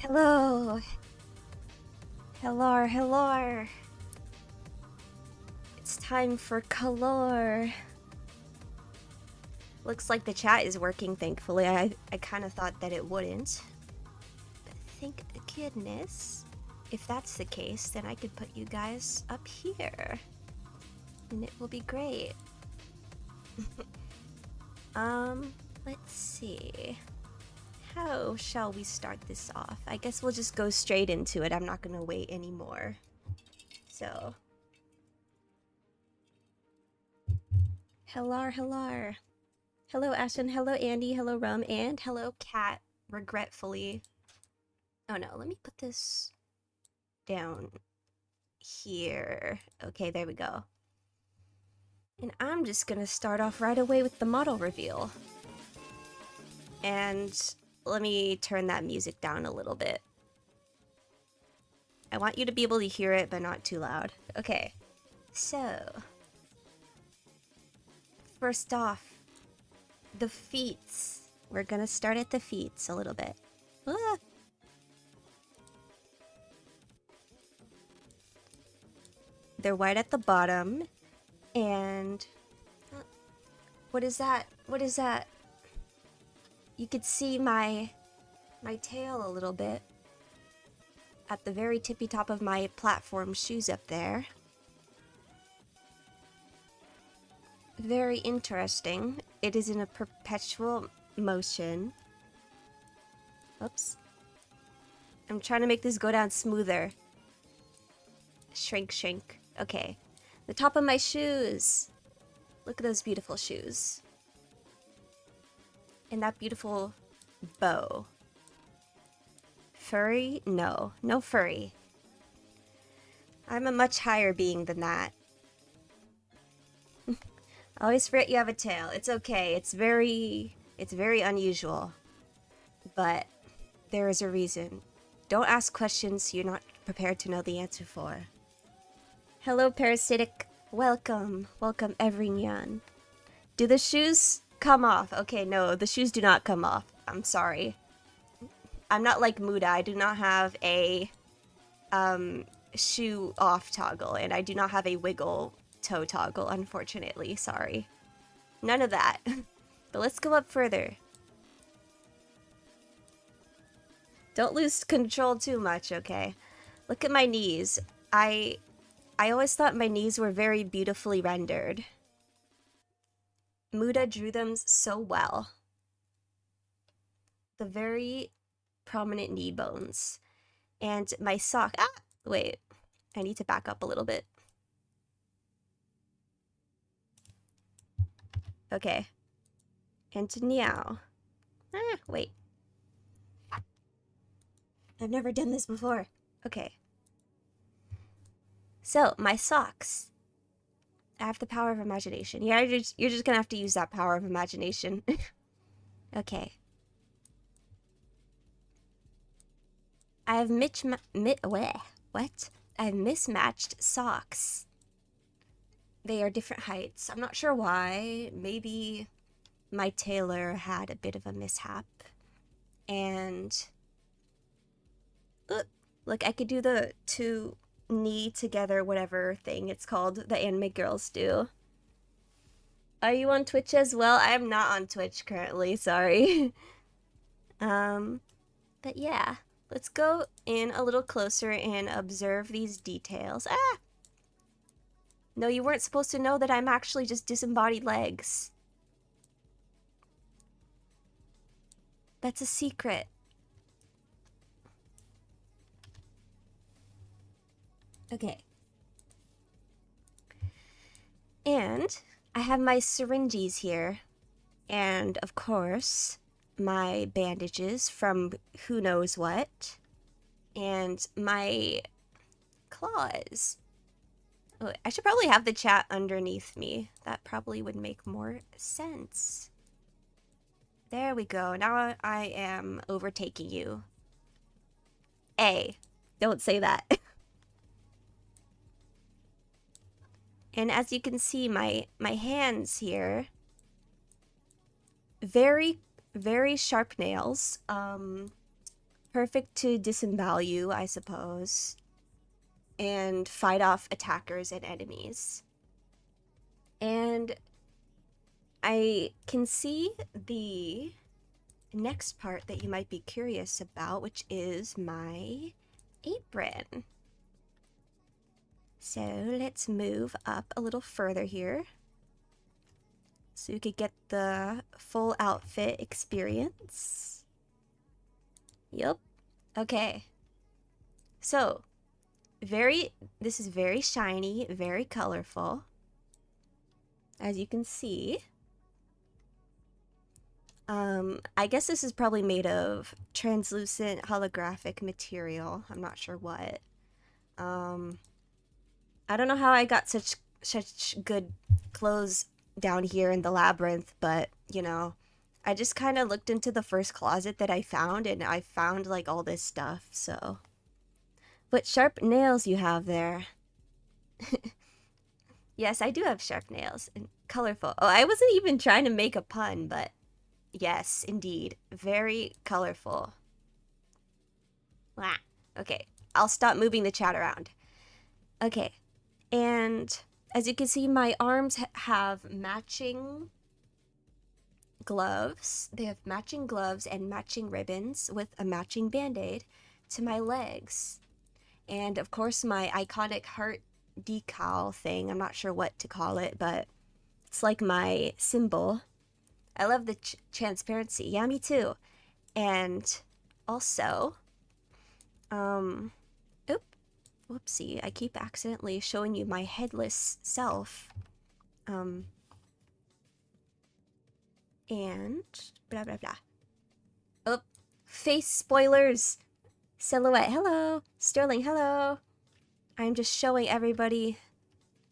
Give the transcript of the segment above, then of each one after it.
Hello. Hello, hello. It's time for color. Looks like the chat is working, thankfully. I kind of thought that it wouldn't. But thank goodness. If that's the case, then I could put you guys up here. And it will be great. Let's see. How shall we start this off? I guess we'll just go straight into it. I'm not gonna wait anymore. So. Hello, hello. Hello, Ashton. Hello, Andy. Hello, Rum. And hello, Cat. Regretfully. Oh no, let me put this down here. Okay, there we go. And I'm just gonna start off right away with the model reveal. And let me turn that music down a little bit. I want you to be able to hear it, but not too loud. Okay, so first off, the feets. We're gonna start at the feets a little bit. Ah. They're white at the bottom, and what is that? What is that? You could see my tail a little bit at the very tippy top of my platform shoes up there. Very interesting. It is in a perpetual motion. Oops. I'm trying to make this go down smoother. Shrink, shrink. Okay. The top of my shoes. Look at those beautiful shoes. And that beautiful bow. Furry? No. No furry. I'm a much higher being than that. I always forget you have a tail. It's okay. It's very unusual. But there is a reason. Don't ask questions you're not prepared to know the answer for. Hello, Parasitic. Welcome. Welcome, everyone. Do the shoes come off? Okay, no, the shoes do not come off. I'm sorry. I'm not like Muda. I do not have a shoe off toggle, and I do not have a wiggle toe toggle, unfortunately. Sorry. None of that. But let's go up further. Don't lose control too much, okay? Look at my knees. I always thought my knees were very beautifully rendered. Muda drew them so well. The very prominent knee bones. And my sock. Ah! Wait. I need to back up a little bit. Okay. And now. Ah, wait. I've never done this before. Okay. So, my socks. I have the power of imagination. Yeah, you're just gonna have to use that power of imagination. Okay. I have what? I have mismatched socks. They are different heights. I'm not sure why. Maybe my tailor had a bit of a mishap. And look, I could do the two knee together whatever thing it's called the anime girls do. Are you on Twitch as well? I am not on Twitch currently, sorry. But yeah, let's go in a little closer and observe these details. Ah! No, you weren't supposed to know that I'm actually just disembodied legs. That's a secret. Okay. And I have my syringes here. And, of course, my bandages from who knows what. And my claws. Oh, I should probably have the chat underneath me. That probably would make more sense. There we go. Now I am overtaking you. Don't say that. And as you can see, my hands here, very, very sharp nails. Perfect to disembowel you, I suppose, and fight off attackers and enemies. And I can see the next part that you might be curious about, which is my apron. So let's move up a little further here so you could get the full outfit experience. Yup. Okay. So, this is very shiny, very colorful. As you can see. I guess this is probably made of translucent holographic material. I'm not sure what. I don't know how I got such good clothes down here in the labyrinth, but you know, I just kind of looked into the first closet that I found, and I found like all this stuff. So, what sharp nails you have there. Yes, I do have sharp nails and colorful. Oh, I wasn't even trying to make a pun, but yes, indeed, very colorful. Wow. Okay, I'll stop moving the chat around. Okay, and as you can see, my arms have matching gloves. They have matching gloves and matching ribbons with a matching band-aid to my legs. And of course, my iconic heart decal thing. I'm not sure what to call it, but it's like my symbol. I love the transparency. Yeah, me too. And also, whoopsie, I keep accidentally showing you my headless self. And blah, blah, blah. Oh, face spoilers. Silhouette, hello. Sterling, hello. I'm just showing everybody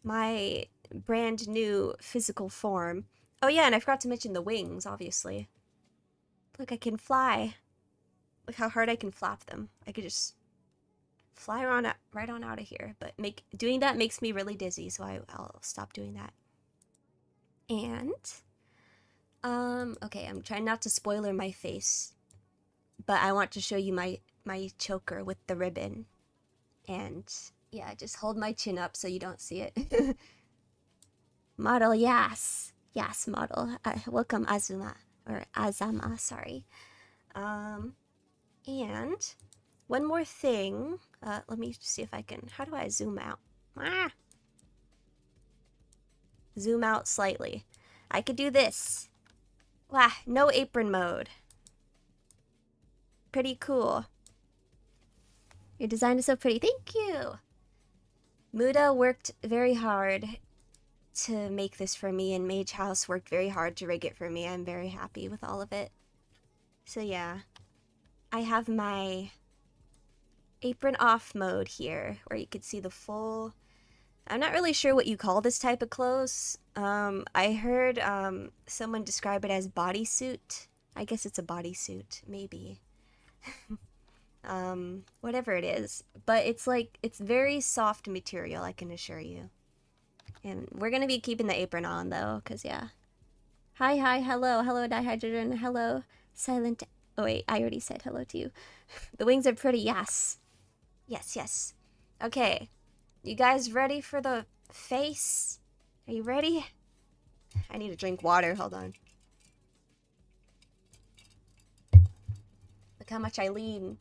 my brand new physical form. Oh yeah, and I forgot to mention the wings, obviously. Look, I can fly. Look how hard I can flap them. I could just fly around right on out of here. But doing that makes me really dizzy, so I'll stop doing that. And, okay, I'm trying not to spoiler my face. But I want to show you my choker with the ribbon. And, yeah, just hold my chin up so you don't see it. Model, yes. Yes, model. Welcome, Azuma. Or Azama, sorry. And one more thing. Let me see if I can... How do I zoom out? Ah! Zoom out slightly. I could do this. Wow, no apron mode. Pretty cool. Your design is so pretty. Thank you! Muda worked very hard to make this for me, and Mage House worked very hard to rig it for me. I'm very happy with all of it. So yeah, I have my apron off mode here, where you could see the full... I'm not really sure what you call this type of clothes. I heard someone describe it as bodysuit. I guess it's a bodysuit, maybe. Whatever it is. But it's like, it's very soft material, I can assure you. And we're gonna be keeping the apron on though, cause yeah. Hi, hello, Dihydrogen, hello, Silent. Oh wait, I already said hello to you. The wings are pretty, yes. Yes. Okay, you guys ready for the face? Are you ready? I need to drink water, hold on. Look how much I lean.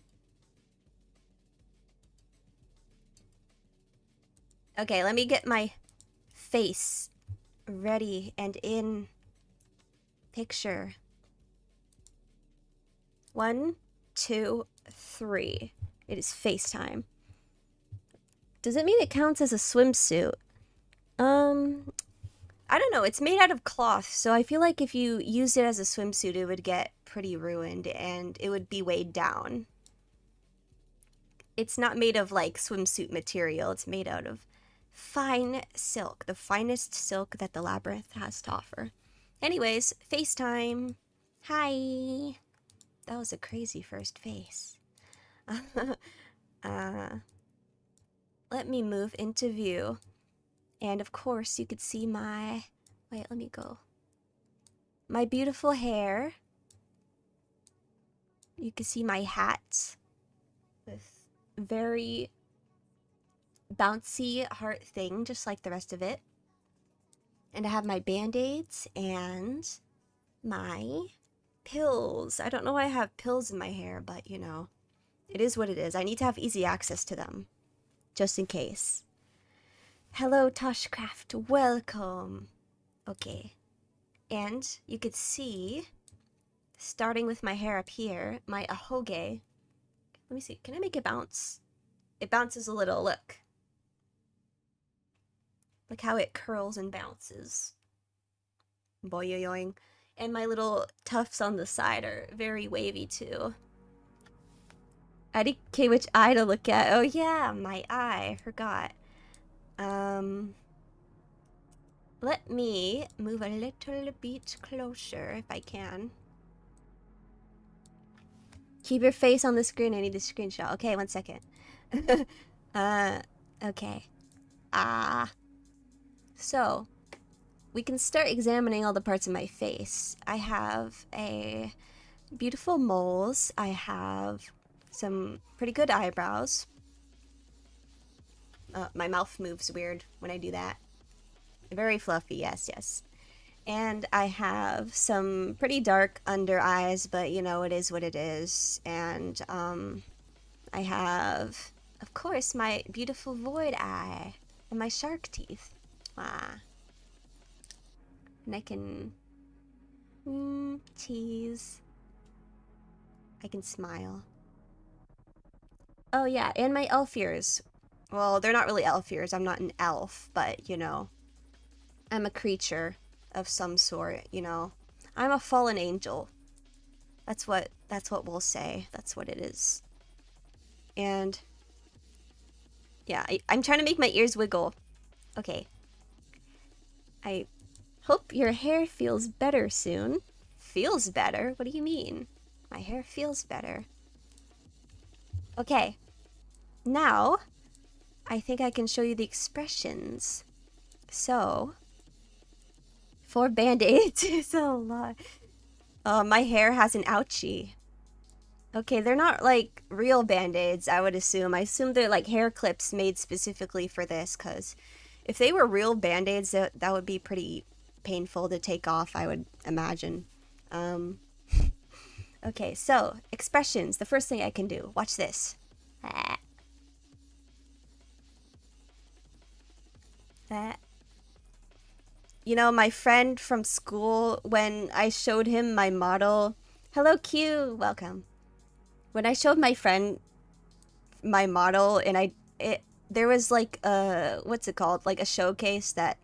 Okay, let me get my face ready and in picture. 1, 2, 3. It is FaceTime. Does it mean it counts as a swimsuit? I don't know. It's made out of cloth, so I feel like if you used it as a swimsuit, it would get pretty ruined and it would be weighed down. It's not made of like swimsuit material. It's made out of fine silk, the finest silk that the Labyrinth has to offer. Anyways, FaceTime. Hi. That was a crazy first face. Let me move into view. And of course, you could see my... Wait, let me go. My beautiful hair. You can see my hat. with very bouncy heart thing, just like the rest of it. And I have my band-aids and my pills. I don't know why I have pills in my hair, but you know, it is what it is. I need to have easy access to them, just in case. Hello, Toshcraft. Welcome. Okay. And you could see, starting with my hair up here, my ahoge. Let me see. Can I make it bounce? It bounces a little. Look. Look how it curls and bounces. Boyoyoing. And my little tufts on the side are very wavy too. IDK which eye to look at. Oh yeah, my eye. Forgot. Let me move a little bit closer if I can. Keep your face on the screen. I need the screenshot. Okay, 1 second. Okay. So, we can start examining all the parts of my face. I have a beautiful moles. I have some pretty good eyebrows. My mouth moves weird when I do that. Very fluffy, yes, yes. And I have some pretty dark under eyes, but you know, it is what it is. And I have, of course, my beautiful void eye and my shark teeth. And I can tease. I can smile. Oh yeah, and my elf ears. Well, they're not really elf ears. I'm not an elf, but you know, I'm a creature of some sort, you know. I'm a fallen angel. That's what we'll say. That's what it is. And yeah, I'm trying to make my ears wiggle. Okay. I hope your hair feels better soon. Feels better? What do you mean? My hair feels better. Okay. Now, I think I can show you the expressions. So, 4 band-aids is a lot. My hair has an ouchie. Okay, they're not like real band-aids, I would assume. I assume they're like hair clips made specifically for this, because if they were real band-aids, that would be pretty painful to take off, I would imagine. Okay, so, expressions. The first thing I can do. Watch this. You know, my friend from school, when I showed him my model... Hello, Q! Welcome. When I showed my friend my model, and there was like a... What's it called? Like a showcase that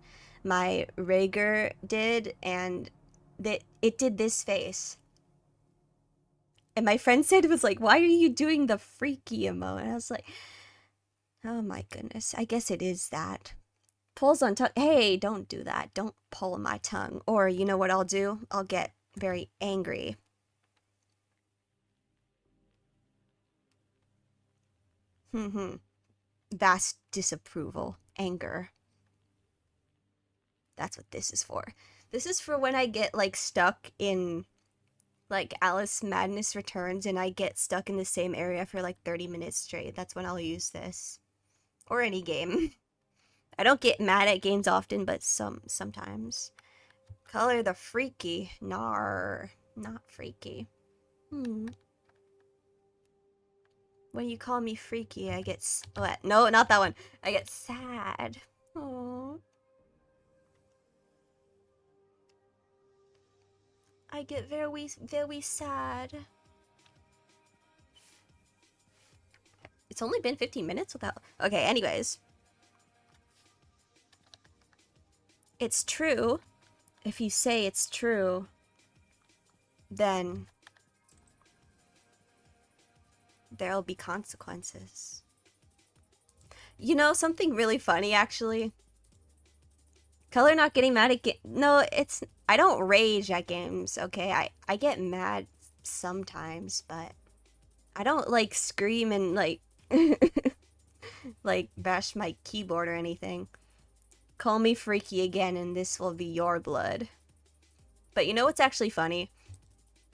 my Rager did, and it did this face. And my friend said it was like, why are you doing the freaky emote? And I was like, oh my goodness, I guess it is that. Pulls on tongue. Hey, don't do that. Don't pull on my tongue. Or you know what I'll do? I'll get very angry. Vast disapproval. Anger. That's what this is for. This is for when I get like stuck in like Alice Madness Returns and I get stuck in the same area for like 30 minutes straight. That's when I'll use this. Or any game. I don't get mad at games often, but sometimes. Color the freaky. Nar. Not freaky. When you call me freaky, I get... What? No, not that one. I get sad. Aww. I get very, very sad. It's only been 15 minutes without... Okay, anyways. It's true. If you say it's true, then there'll be consequences. You know, something really funny, actually. Color not getting mad at no, it's... I don't rage at games, okay? I get mad sometimes, but I don't, like, scream and, like... like, bash my keyboard or anything. Call me freaky again and this will be your blood. But you know what's actually funny?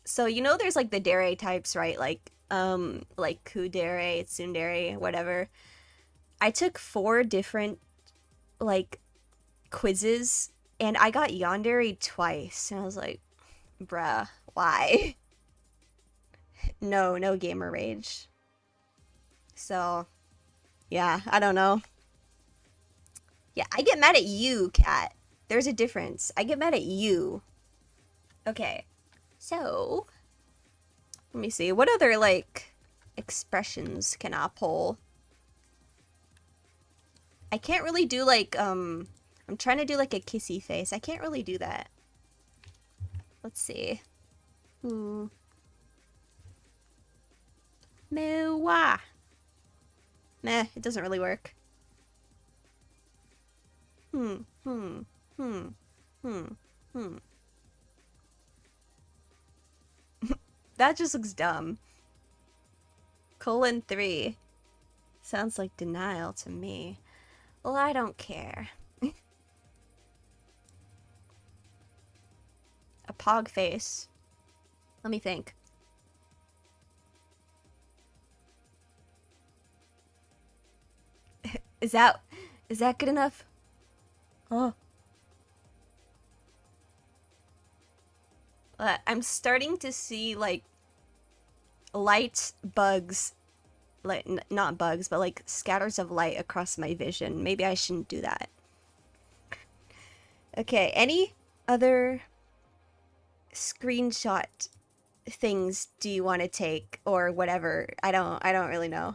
So, you know there's, like, the dere types, right? Like, like kudere, tsundere, whatever. I took 4 different like quizzes and I got yandere twice. And I was like, bruh, why? No gamer rage. So, yeah, I don't know. Yeah, I get mad at you, Cat. There's a difference. I get mad at you. Okay, so let me see. What other like expressions can I pull? I can't really do like I'm trying to do like a kissy face. I can't really do that. Let's see. Mewa. Meh, it doesn't really work. Hmm, hmm, hmm, hmm, hmm. That just looks dumb. :3. Sounds like denial to me. Well, I don't care. A pog face. Let me think. Is that good enough? Oh. I'm starting to see like light bugs, like not bugs, but like scatters of light across my vision. Maybe I shouldn't do that. Okay, any other screenshot things do you want to take or whatever? I don't really know.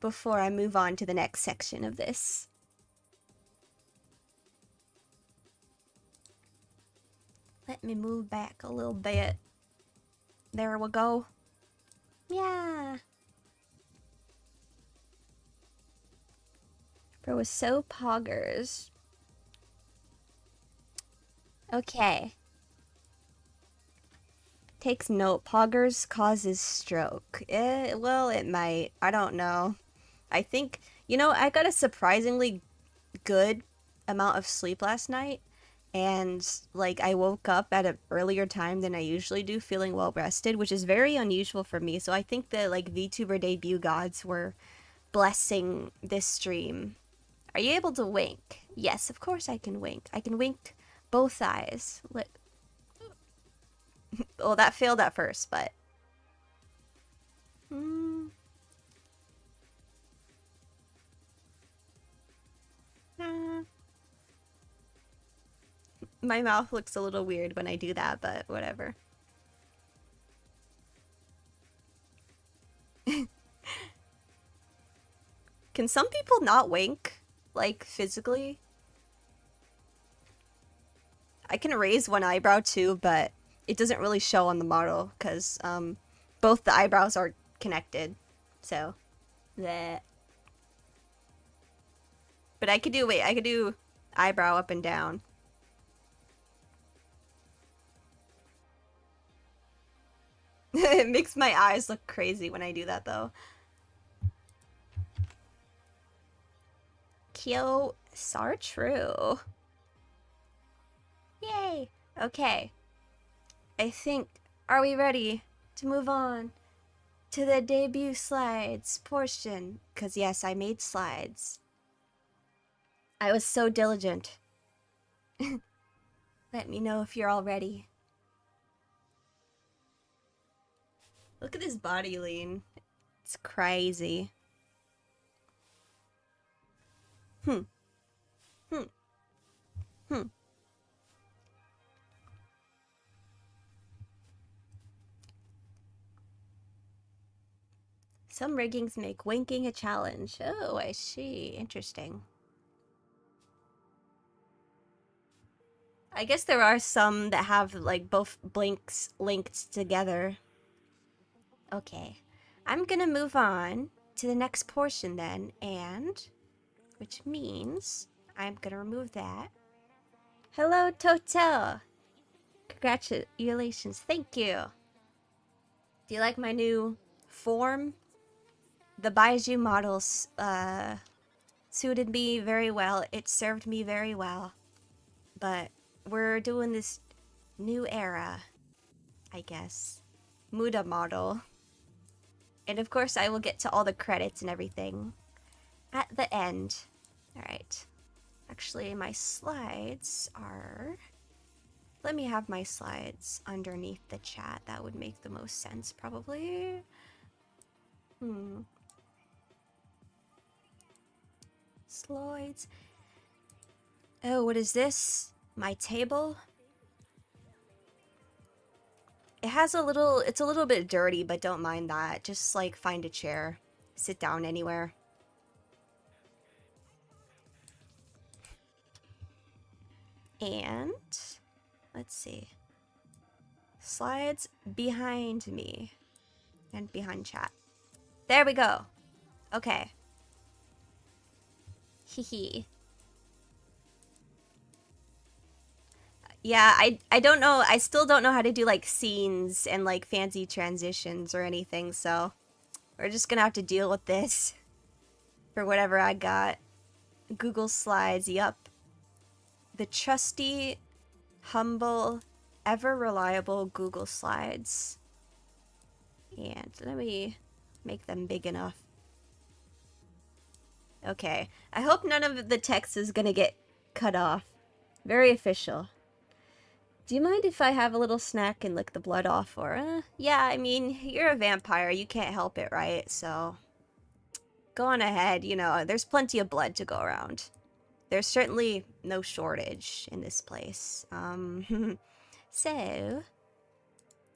Before I move on to the next section of this. Let me move back a little bit. There we go. Yeah. Bro was so poggers. Okay. Takes note. Poggers causes stroke. Well, it might. I don't know. I think, you know, I got a surprisingly good amount of sleep last night. And, like, I woke up at an earlier time than I usually do, feeling well rested, which is very unusual for me. So I think the, like, VTuber debut gods were blessing this stream. Are you able to wink? Yes, of course I can wink. I can wink both eyes. Well, that failed at first, but... My mouth looks a little weird when I do that, but whatever. Can some people not wink? Like, physically? I can raise one eyebrow too, but it doesn't really show on the model, because, both the eyebrows are connected. So, bleh. But I could do, wait, I could do eyebrow up and down. It makes my eyes look crazy when I do that, though. Kyo Sar true. Yay! Okay. I think, are we ready to move on to the debut slides portion? Because yes, I made slides. I was so diligent. Let me know if you're all ready. Look at this body lean. It's crazy. Some riggings make winking a challenge. Oh, I see. Interesting. I guess there are some that have like both blinks linked together. Okay. I'm gonna move on to the next portion then, and which means I'm gonna remove that. Hello, Totel. Congratulations. Thank you. Do you like my new form? The Baiju models suited me very well. It served me very well. But we're doing this new era, I guess. Muda model. And of course, I will get to all the credits and everything at the end. Alright. Actually, my slides are... Let me have my slides underneath the chat. That would make the most sense, probably. Slides. Oh, what is this? My table? It has it's a little bit dirty, but don't mind that. Just like find a chair. Sit down anywhere. And let's see. Slides behind me. And behind chat. There we go. Okay. Hee. Yeah, I don't know. I still don't know how to do like scenes and like fancy transitions or anything, so we're just gonna have to deal with this for whatever I got. Google Slides, yup. The trusty, humble, ever reliable Google Slides. And let me make them big enough. Okay, I hope none of the text is gonna get cut off. Very official. Do you mind if I have a little snack and lick the blood off? Or, yeah, I mean, you're a vampire. You can't help it, right? So, go on ahead. You know, there's plenty of blood to go around. There's certainly no shortage in this place. So,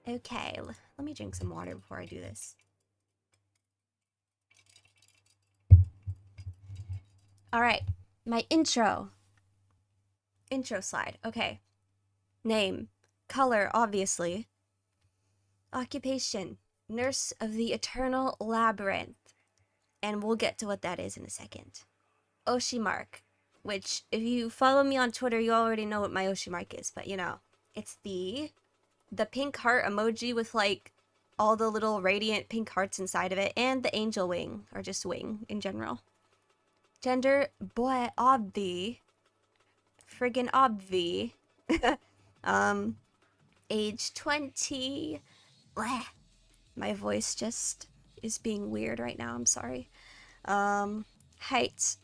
okay. Let me drink some water before I do this. Alright, my intro. Intro slide. Okay. Name. Color, obviously. Occupation. Nurse of the Eternal Labyrinth. And we'll get to what that is in a second. Oshi mark. Which, if you follow me on Twitter, you already know what my Oshi mark is. But, you know, it's the pink heart emoji with, like, all the little radiant pink hearts inside of it. And the angel wing. Or just wing, in general. Gender, boy, obvi. Friggin' obvi. Age 20. Bleh. My voice just is being weird right now, I'm sorry. Height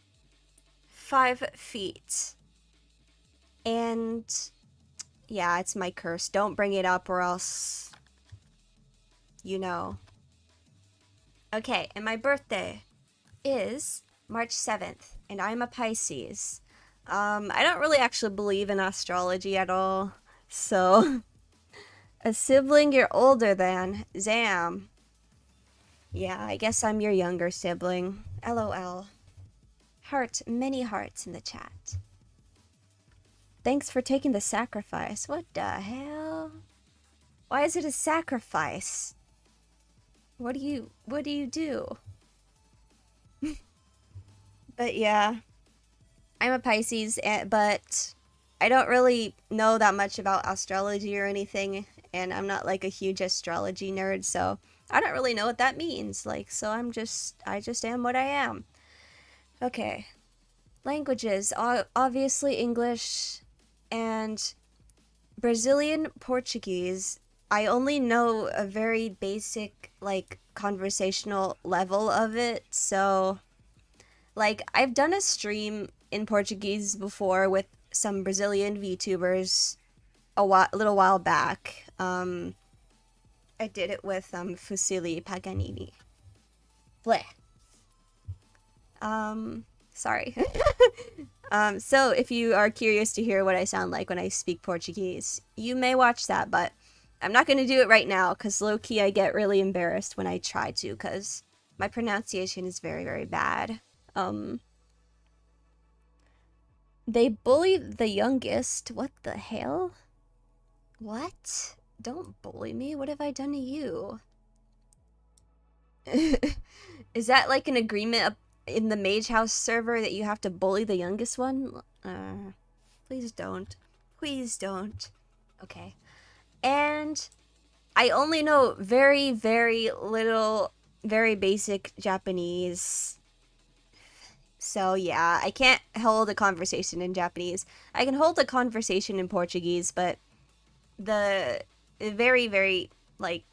5 feet. And yeah, it's my curse. Don't bring it up or else you know. Okay, and my birthday is March 7th, and I'm a Pisces. I don't really actually believe in astrology at all. So, a sibling you're older than. Zam. Yeah, I guess I'm your younger sibling. LOL. Heart, many hearts in the chat. Thanks for taking the sacrifice. What the hell? Why is it a sacrifice? What do you do? But yeah, I'm a Pisces, but I don't really know that much about astrology or anything, and I'm not like a huge astrology nerd, so I don't really know what that means. Like, so I just am what I am. Okay. Languages, obviously English and Brazilian Portuguese. I only know a very basic, like, conversational level of it, so like, I've done a stream in Portuguese before with some Brazilian VTubers a little while back. I did it with Fusilli Paganini. Bleh. Sorry. So if you are curious to hear what I sound like when I speak Portuguese, you may watch that, but I'm not going to do it right now because low-key I get really embarrassed when I try to because my pronunciation is very, very bad. They bully the youngest. What the hell? What? Don't bully me. What have I done to you? Is that like an agreement in the Mage House server that you have to bully the youngest one? Please don't. Please don't. Okay. And I only know very, very little, very basic Japanese. So yeah, I can't hold a conversation in Japanese. I can hold a conversation in Portuguese, but the very, very, like,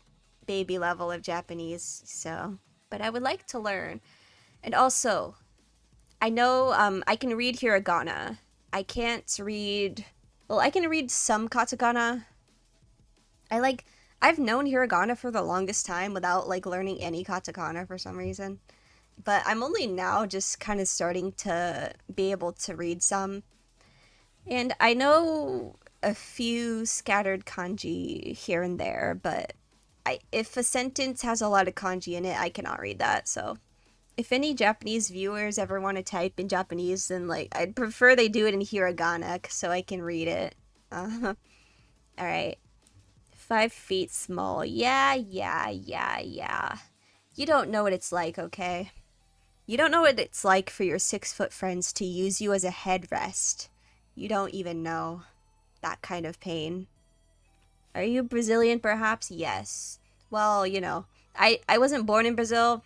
baby level of Japanese, so, but I would like to learn. And also, I know I can read hiragana. I can't read, well, I can read some katakana. I've known hiragana for the longest time without like learning any katakana for some reason. But I'm only now just kind of starting to be able to read some. And I know a few scattered kanji here and there, but if a sentence has a lot of kanji in it, I cannot read that. So if any Japanese viewers ever want to type in Japanese, then like I'd prefer they do it in hiragana so I can read it. All right. 5 feet small. Yeah. You don't know what it's like, okay? You don't know what it's like for your 6-foot friends to use you as a headrest. You don't even know that kind of pain. Are you Brazilian, perhaps? Yes. Well, you know, I wasn't born in Brazil,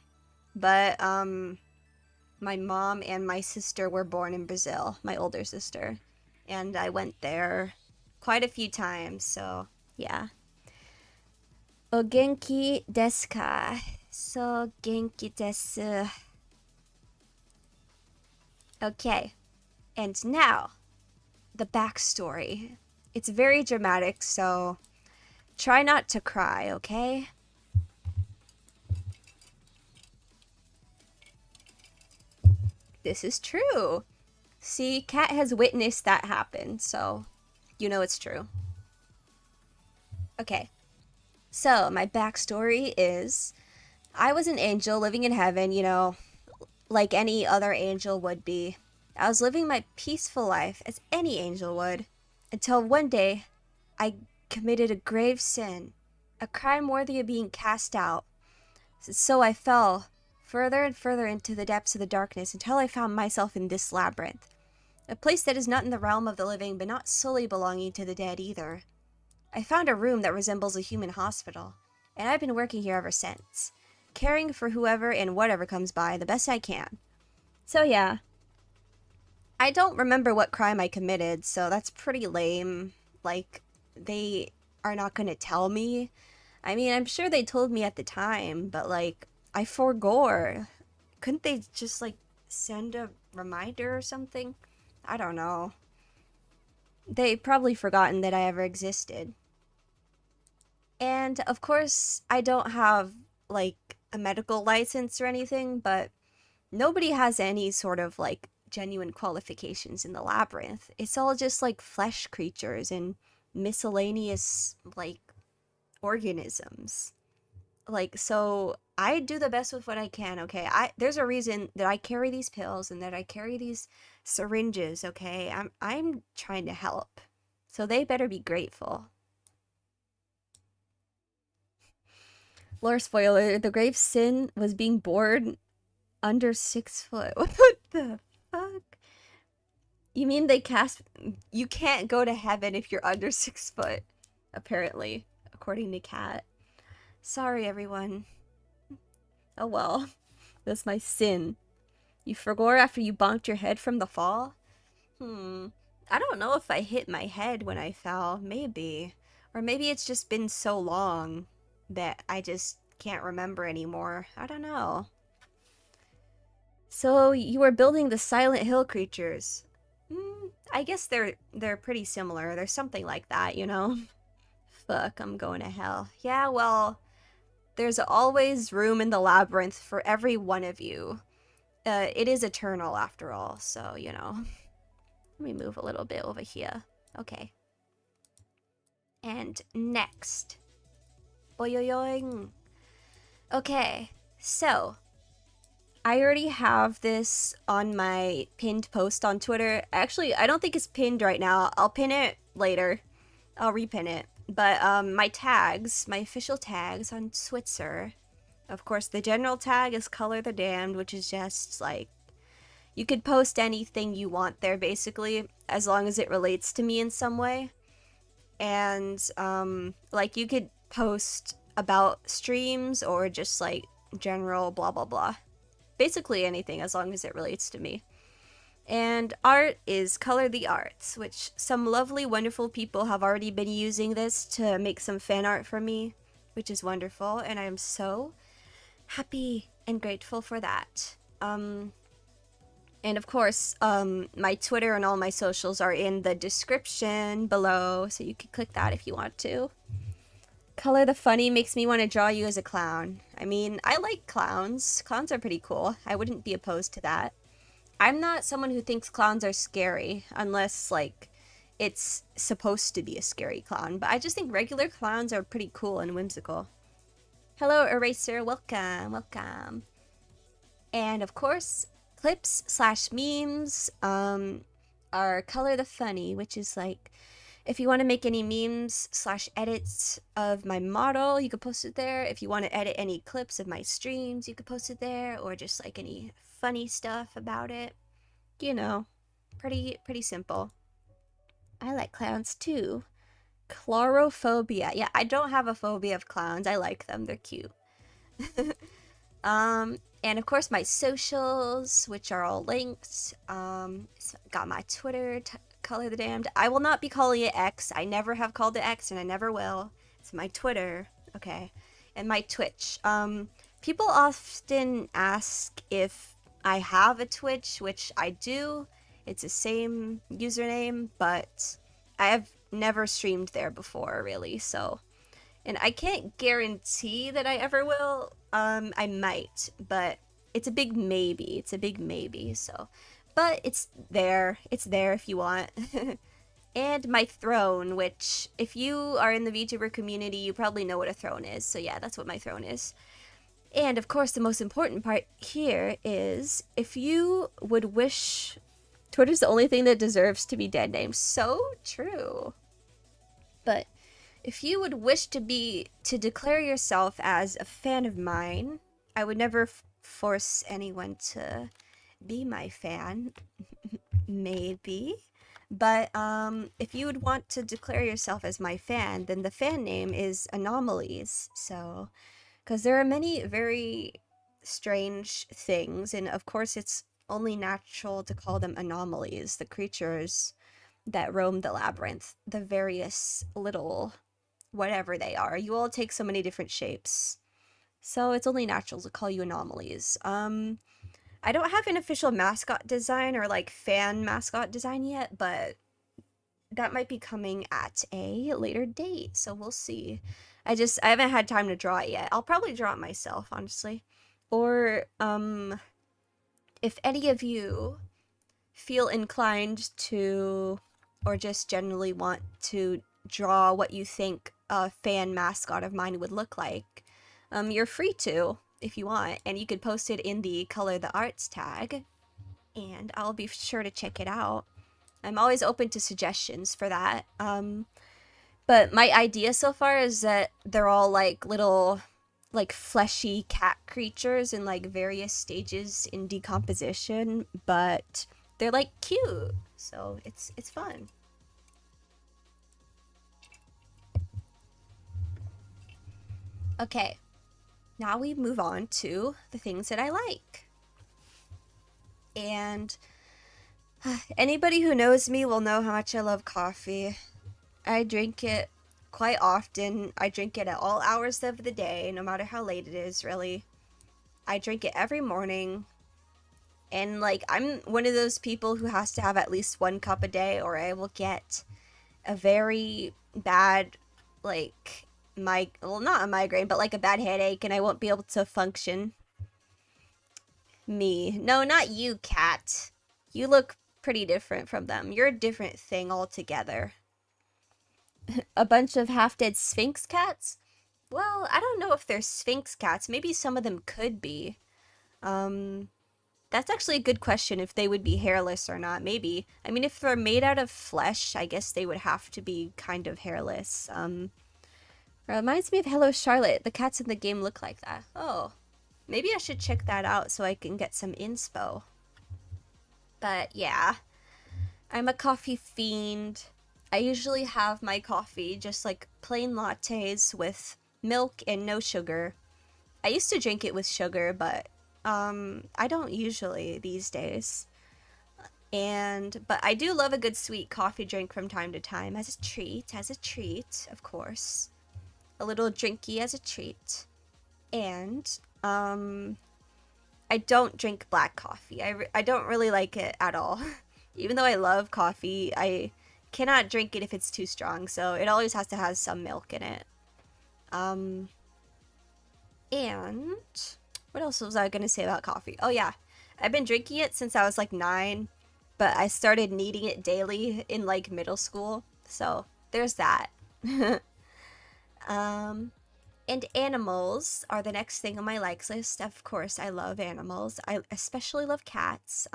but my mom and my sister were born in Brazil, my older sister, and I went there quite a few times, so yeah. O genki desu ka? So genki desu. Okay, and now the backstory. It's very dramatic, so try not to cry, okay? This is true. See, Kat has witnessed that happen, so you know it's true. Okay, so my backstory is I was an angel living in heaven, you know, like any other angel would be. I was living my peaceful life as any angel would, until one day I committed a grave sin, a crime worthy of being cast out. So I fell further and further into the depths of the darkness until I found myself in this labyrinth, a place that is not in the realm of the living but not solely belonging to the dead either. I found a room that resembles a human hospital, and I've been working here ever since, caring for whoever and whatever comes by the best I can. So yeah, I don't remember what crime I committed, so that's pretty lame. Like, they are not gonna tell me. I mean, I'm sure they told me at the time, but like, I forgore. Couldn't they just like send a reminder or something? I don't know. They probably forgotten that I ever existed. And of course, I don't have like a medical license or anything, but nobody has any sort of like genuine qualifications in the labyrinth. It's all just like flesh creatures and miscellaneous like organisms. Like, so I do the best with what I can, okay? There's a reason that I carry these pills and that I carry these syringes, okay? I'm trying to help. So they better be grateful. Lore spoiler, the grave sin was being born under 6 foot. What the fuck? You mean they cast... You can't go to heaven if you're under 6 foot, apparently, according to Kat. Sorry, everyone. Oh well. That's my sin. You forgore after you bonked your head from the fall? I don't know if I hit my head when I fell. Maybe. Or maybe it's just been so long that I just can't remember anymore. I don't know. So you were building the Silent Hill creatures. I guess they're pretty similar. There's something like that, you know? Fuck, I'm going to hell. Yeah, well, there's always room in the labyrinth for every one of you. It is eternal after all, so, you know. Let me move a little bit over here. Okay. And next. Boyoyoing. Okay, so I already have this on my pinned post on Twitter. Actually, I don't think it's pinned right now. I'll pin it later. I'll repin it. But my tags, my official tags on Switzer. Of course, the general tag is Color the Damned, which is just like, you could post anything you want there, basically, as long as it relates to me in some way. And, like, you could post about streams or just, like, general blah blah blah. Basically anything, as long as it relates to me. And art is Color the Arts, which some lovely, wonderful people have already been using this to make some fan art for me. which is wonderful, and I am so happy and grateful for that. And of course, my Twitter and all my socials are in the description below, so you can click that if you want to. Color the Funny makes me want to draw you as a clown. I mean, I like clowns. Clowns are pretty cool. I wouldn't be opposed to that. I'm not someone who thinks clowns are scary, unless, like, it's supposed to be a scary clown. But I just think regular clowns are pretty cool and whimsical. Hello, Eraser. Welcome, welcome. And of course, clips/memes are Color the Funny, which is like, if you want to make any memes/edits of my model, you could post it there. If you want to edit any clips of my streams, you could post it there, or just like any funny stuff about it. You know, pretty simple. I like clowns too. Chlorophobia. Yeah, I don't have a phobia of clowns. I like them. They're cute. And of course my socials, which are all linked. Got my Twitter, Color the Damned. I will not be calling it X. I never have called it X, and I never will. It's my Twitter, okay, and my Twitch. People often ask if I have a Twitch, which I do. It's the same username, but I have never streamed there before, really, so. And I can't guarantee that I ever will. I might, but it's a big maybe. It's a big maybe, so. But it's there. It's there if you want. And my throne, which, if you are in the VTuber community, you probably know what a throne is. So yeah, that's what my throne is. And of course, the most important part here is, if you would wish... Twitter's the only thing that deserves to be dead named. So true. But if you would wish to declare yourself as a fan of mine, I would never force anyone to be my fan. Maybe. But if you would want to declare yourself as my fan, then the fan name is Anomalies. So, because there are many very strange things, and of course it's only natural to call them anomalies, the creatures that roam the labyrinth, the various little whatever they are. You all take so many different shapes, so it's only natural to call you anomalies. I don't have an official mascot design or like fan mascot design yet, but that might be coming at a later date, so we'll see. I haven't had time to draw it yet. I'll probably draw it myself, honestly. Or if any of you feel inclined to, or just generally want to draw what you think a fan mascot of mine would look like, you're free to, if you want, and you could post it in the Color the Arts tag, and I'll be sure to check it out. I'm always open to suggestions for that. But my idea so far is that they're all like little, like fleshy cat creatures in like various stages in decomposition, but they're like cute, so it's fun. Okay, now we move on to the things that I like. And anybody who knows me will know how much I love coffee. I drink it quite often. I drink it at all hours of the day, no matter how late it is, really. I drink it every morning. And, like, I'm one of those people who has to have at least 1 cup a day, or I will get a very bad, like, well, not a migraine, but like a bad headache, and I won't be able to function. Me. No, not you, cat. You look pretty different from them. You're a different thing altogether. A bunch of half-dead Sphinx cats? Well, I don't know if they're Sphinx cats. Maybe some of them could be. That's actually a good question, if they would be hairless or not. Maybe. I mean, if they're made out of flesh, I guess they would have to be kind of hairless. Reminds me of Hello Charlotte. The cats in the game look like that. Oh. Maybe I should check that out so I can get some inspo. But yeah. I'm a coffee fiend. I usually have my coffee just like plain lattes with milk and no sugar. I used to drink it with sugar, but I don't usually these days. But I do love a good sweet coffee drink from time to time, as a treat, of course. a little drinky as a treat. And I don't drink black coffee. I don't really like it at all. Even though I love coffee, I cannot drink it if it's too strong, so it always has to have some milk in it. And what else was I gonna say about coffee? Oh yeah, I've been drinking it since I was like 9, but I started needing it daily in like middle school, so there's that. And animals are the next thing on my likes list. Of course, I love animals. I especially love cats.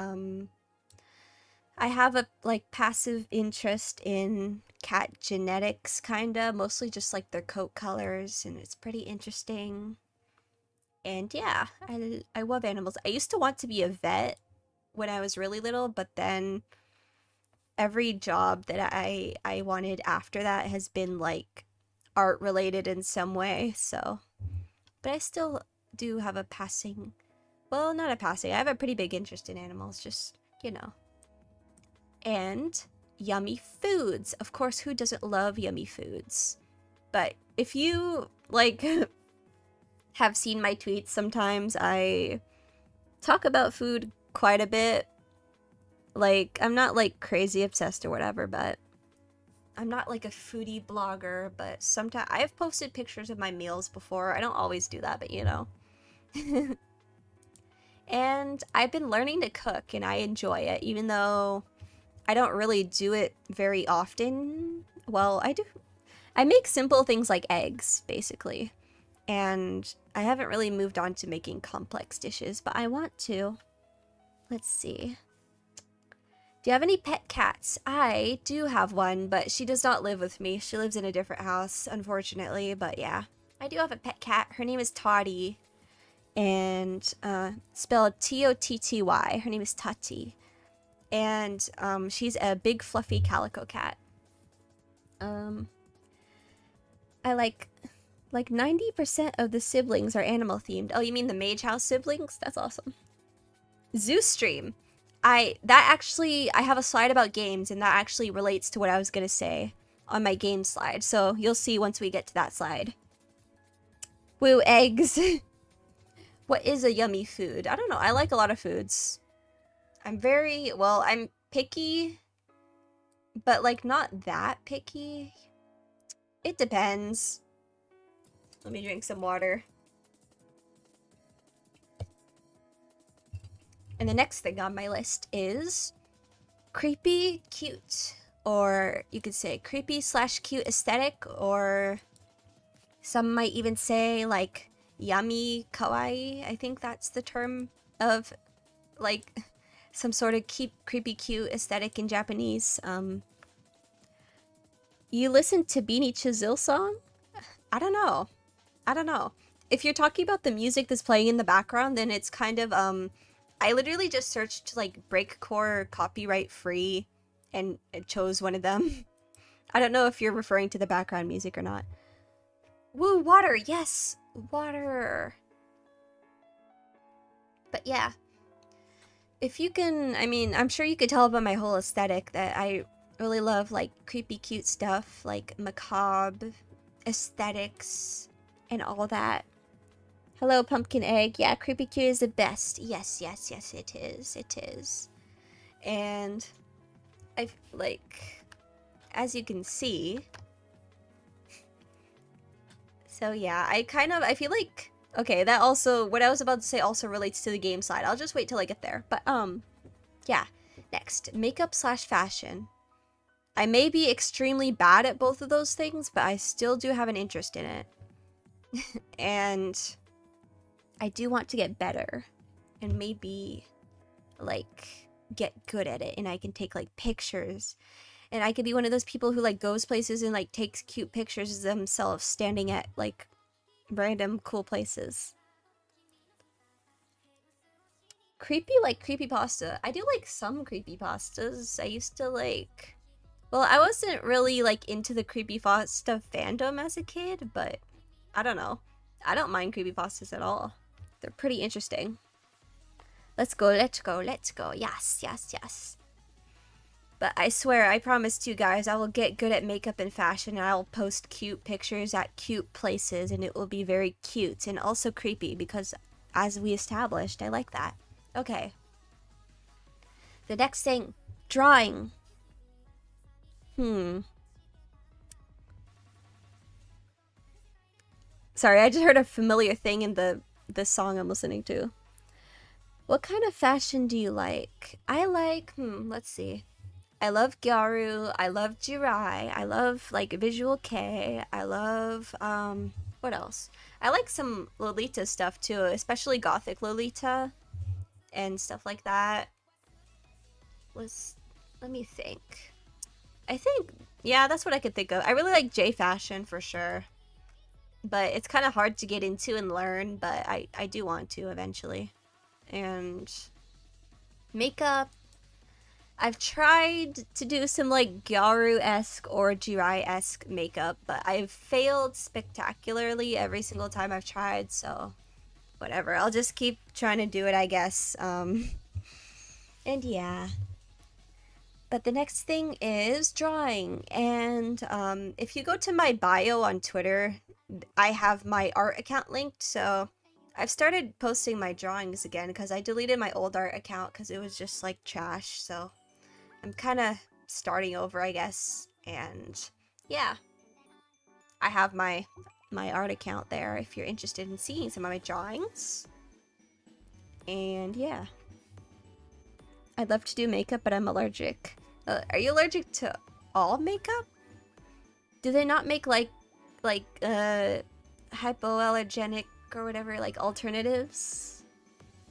I have a like passive interest in cat genetics, kinda, mostly just like their coat colors, and it's pretty interesting. And yeah, I love animals. I used to want to be a vet when I was really little, but then every job that I wanted after that has been like art related in some way, so but I still do have a passing, well, not a passing, I have a pretty big interest in animals, just, you know. And yummy foods. Of course, who doesn't love yummy foods? But if you like have seen my tweets, sometimes I talk about food quite a bit. Like, I'm not like crazy obsessed or whatever, but I'm not like a foodie blogger, but sometimes I've posted pictures of my meals before. I don't always do that, but you know. And I've been learning to cook and I enjoy it, even though I don't really do it very often. Well, I do. I make simple things like eggs, basically. And I haven't really moved on to making complex dishes, but I want to. Let's see. Do you have any pet cats? I do have one, but she does not live with me. She lives in a different house, unfortunately, but yeah. I do have a pet cat. Her name is Toddy, and spelled T-O-T-T-Y. Her name is Tati. And she's a big fluffy calico cat. I like 90% of the siblings are animal themed. Oh, you mean the Mage House siblings? That's awesome. Zoo stream. I have a slide about games, and that actually relates to what I was gonna say on my game slide. So you'll see once we get to that slide. Woo, eggs. What is a yummy food? I don't know. I like a lot of foods. I'm picky, but like not that picky. It depends. Let me drink some water. And the next thing on my list is creepy cute, or you could say creepy / cute aesthetic, or some might even say like yummy kawaii. I think that's the term of like some sort of creepy cute aesthetic in Japanese. You listen to Beanie Chazil song? I don't know. If you're talking about the music that's playing in the background, then it's kind of I literally just searched like breakcore copyright free and it chose one of them. I don't know if you're referring to the background music or not. Woo, water, yes, water. But yeah, if you can, I mean, I'm sure you could tell by my whole aesthetic that I really love like creepy cute stuff, like macabre aesthetics and all that. Hello, pumpkin egg. Yeah, creepy cute is the best. Yes, it is. And I like, as you can see. So yeah, I feel like, okay, that also, what I was about to say also relates to the game side. I'll just wait till I get there. But yeah. Next, makeup / fashion. I may be extremely bad at both of those things, but I still do have an interest in it. And I do want to get better and maybe like get good at it, and I can take like pictures, and I could be one of those people who like goes places and like takes cute pictures of themselves standing at like random cool places. Creepy, like creepypasta. I do like some creepypastas. I used to like, well, I wasn't really like into the creepypasta fandom as a kid, but I don't know. I don't mind creepypastas at all. They're pretty interesting. Let's go. Yes. But I swear, I promised you guys, I will get good at makeup and fashion, and I'll post cute pictures at cute places, and it will be very cute and also creepy because, as we established, I like that. Okay. The next thing, drawing. Sorry, I just heard a familiar thing in the song I'm listening to. What kind of fashion do you like? I like, let's see. I love Gyaru, I love Jirai, I love like Visual K, I love what else? I like some Lolita stuff too, especially gothic Lolita and stuff like that. Let me think. I think, yeah, that's what I could think of. I really like J fashion for sure. But it's kind of hard to get into and learn, but I do want to eventually. And makeup, I've tried to do some like Gyaru-esque or Jirai-esque makeup, but I've failed spectacularly every single time I've tried, so whatever. I'll just keep trying to do it, I guess. And yeah. But the next thing is drawing, and if you go to my bio on Twitter, I have my art account linked, so I've started posting my drawings again because I deleted my old art account because it was just like trash, so I'm kind of starting over, I guess. And yeah, I have my art account there if you're interested in seeing some of my drawings. And yeah, I'd love to do makeup, but I'm allergic. Are you allergic to all makeup? Do they not make like hypoallergenic or whatever, like alternatives?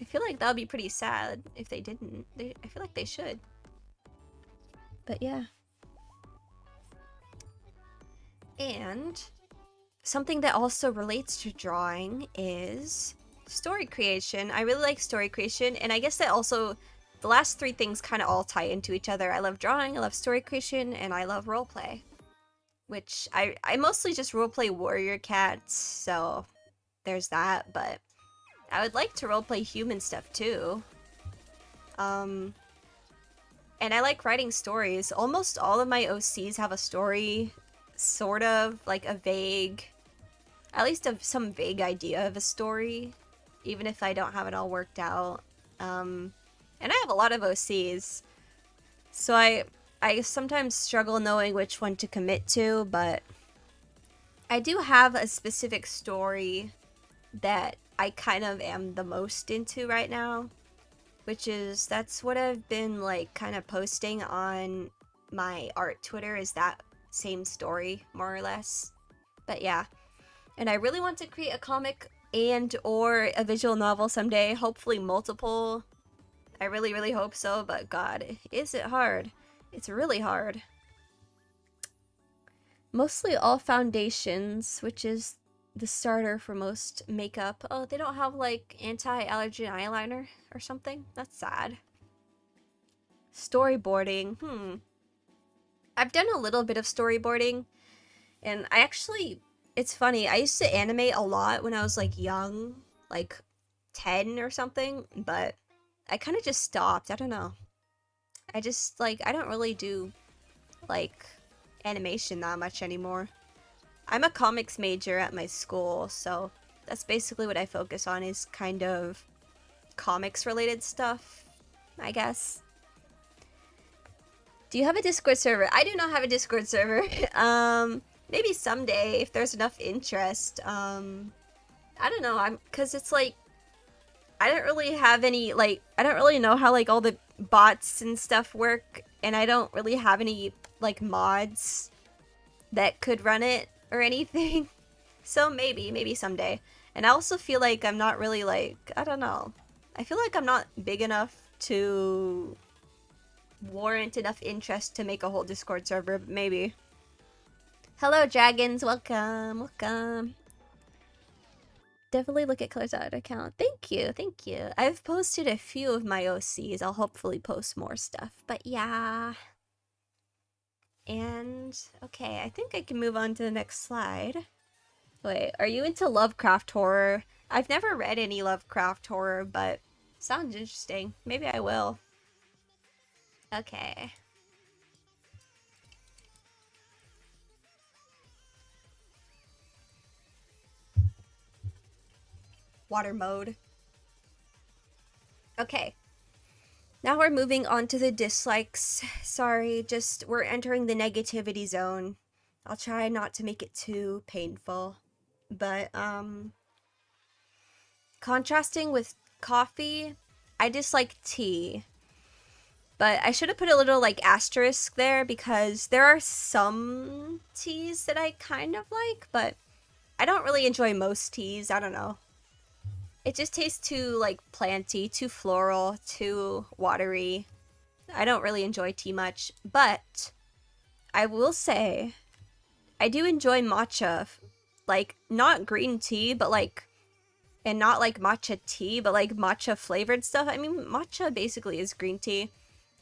I feel like that would be pretty sad if they didn't. I feel like they should. But yeah. And something that also relates to drawing is story creation. I really like story creation, and I guess that also the last three things kind of all tie into each other. I love drawing, I love story creation, and I love roleplay. Which I mostly just roleplay warrior cats, so there's that, but I would like to roleplay human stuff too. And I like writing stories. Almost all of my OCs have a story, sort of, like a vague, at least some vague idea of a story, even if I don't have it all worked out. And I have a lot of OCs, so I sometimes struggle knowing which one to commit to, but I do have a specific story that I kind of am the most into right now, which is, that's what I've been like kind of posting on my art Twitter, is that same story, more or less. But yeah, and I really want to create a comic and or a visual novel someday, hopefully multiple. I really, really hope so, but God, is it hard? It's really hard. Mostly all foundations, which is the starter for most makeup. Oh, they don't have like anti-allergen eyeliner or something? That's sad. Storyboarding, I've done a little bit of storyboarding, and I actually, it's funny, I used to animate a lot when I was like young, like 10 or something, but I kind of just stopped. I don't know. I just, like, I don't really do, like, animation that much anymore. I'm a comics major at my school, so that's basically what I focus on, is kind of comics related stuff, I guess. Do you have a Discord server? I do not have a Discord server. Maybe someday if there's enough interest. I don't know, cause it's like, I don't really have any, like, I don't really know how, like, all the bots and stuff work, and I don't really have any, like, mods that could run it or anything. So maybe someday. And I also feel like I'm not really, like, I don't know. I feel like I'm not big enough to warrant enough interest to make a whole Discord server, but maybe. Hello, dragons. Welcome. Definitely look at Claire's art account. Thank you. I've posted a few of my OCs. I'll hopefully post more stuff. But yeah. And, okay, I think I can move on to the next slide. Wait, are you into Lovecraft horror? I've never read any Lovecraft horror, but sounds interesting. Maybe I will. Okay. water mode. Okay. Now we're moving on to the dislikes. Sorry, just we're entering the negativity zone. I'll try not to make it too painful. But, contrasting with coffee, I dislike tea. But I should have put a little, like, asterisk there because there are some teas that I kind of like, but I don't really enjoy most teas. I don't know. It just tastes too, like, planty, too floral, too watery. I don't really enjoy tea much, but I will say I do enjoy matcha. Like, not green tea, but, like, and not, like, matcha tea, but, like, matcha flavored stuff. I mean, matcha basically is green tea.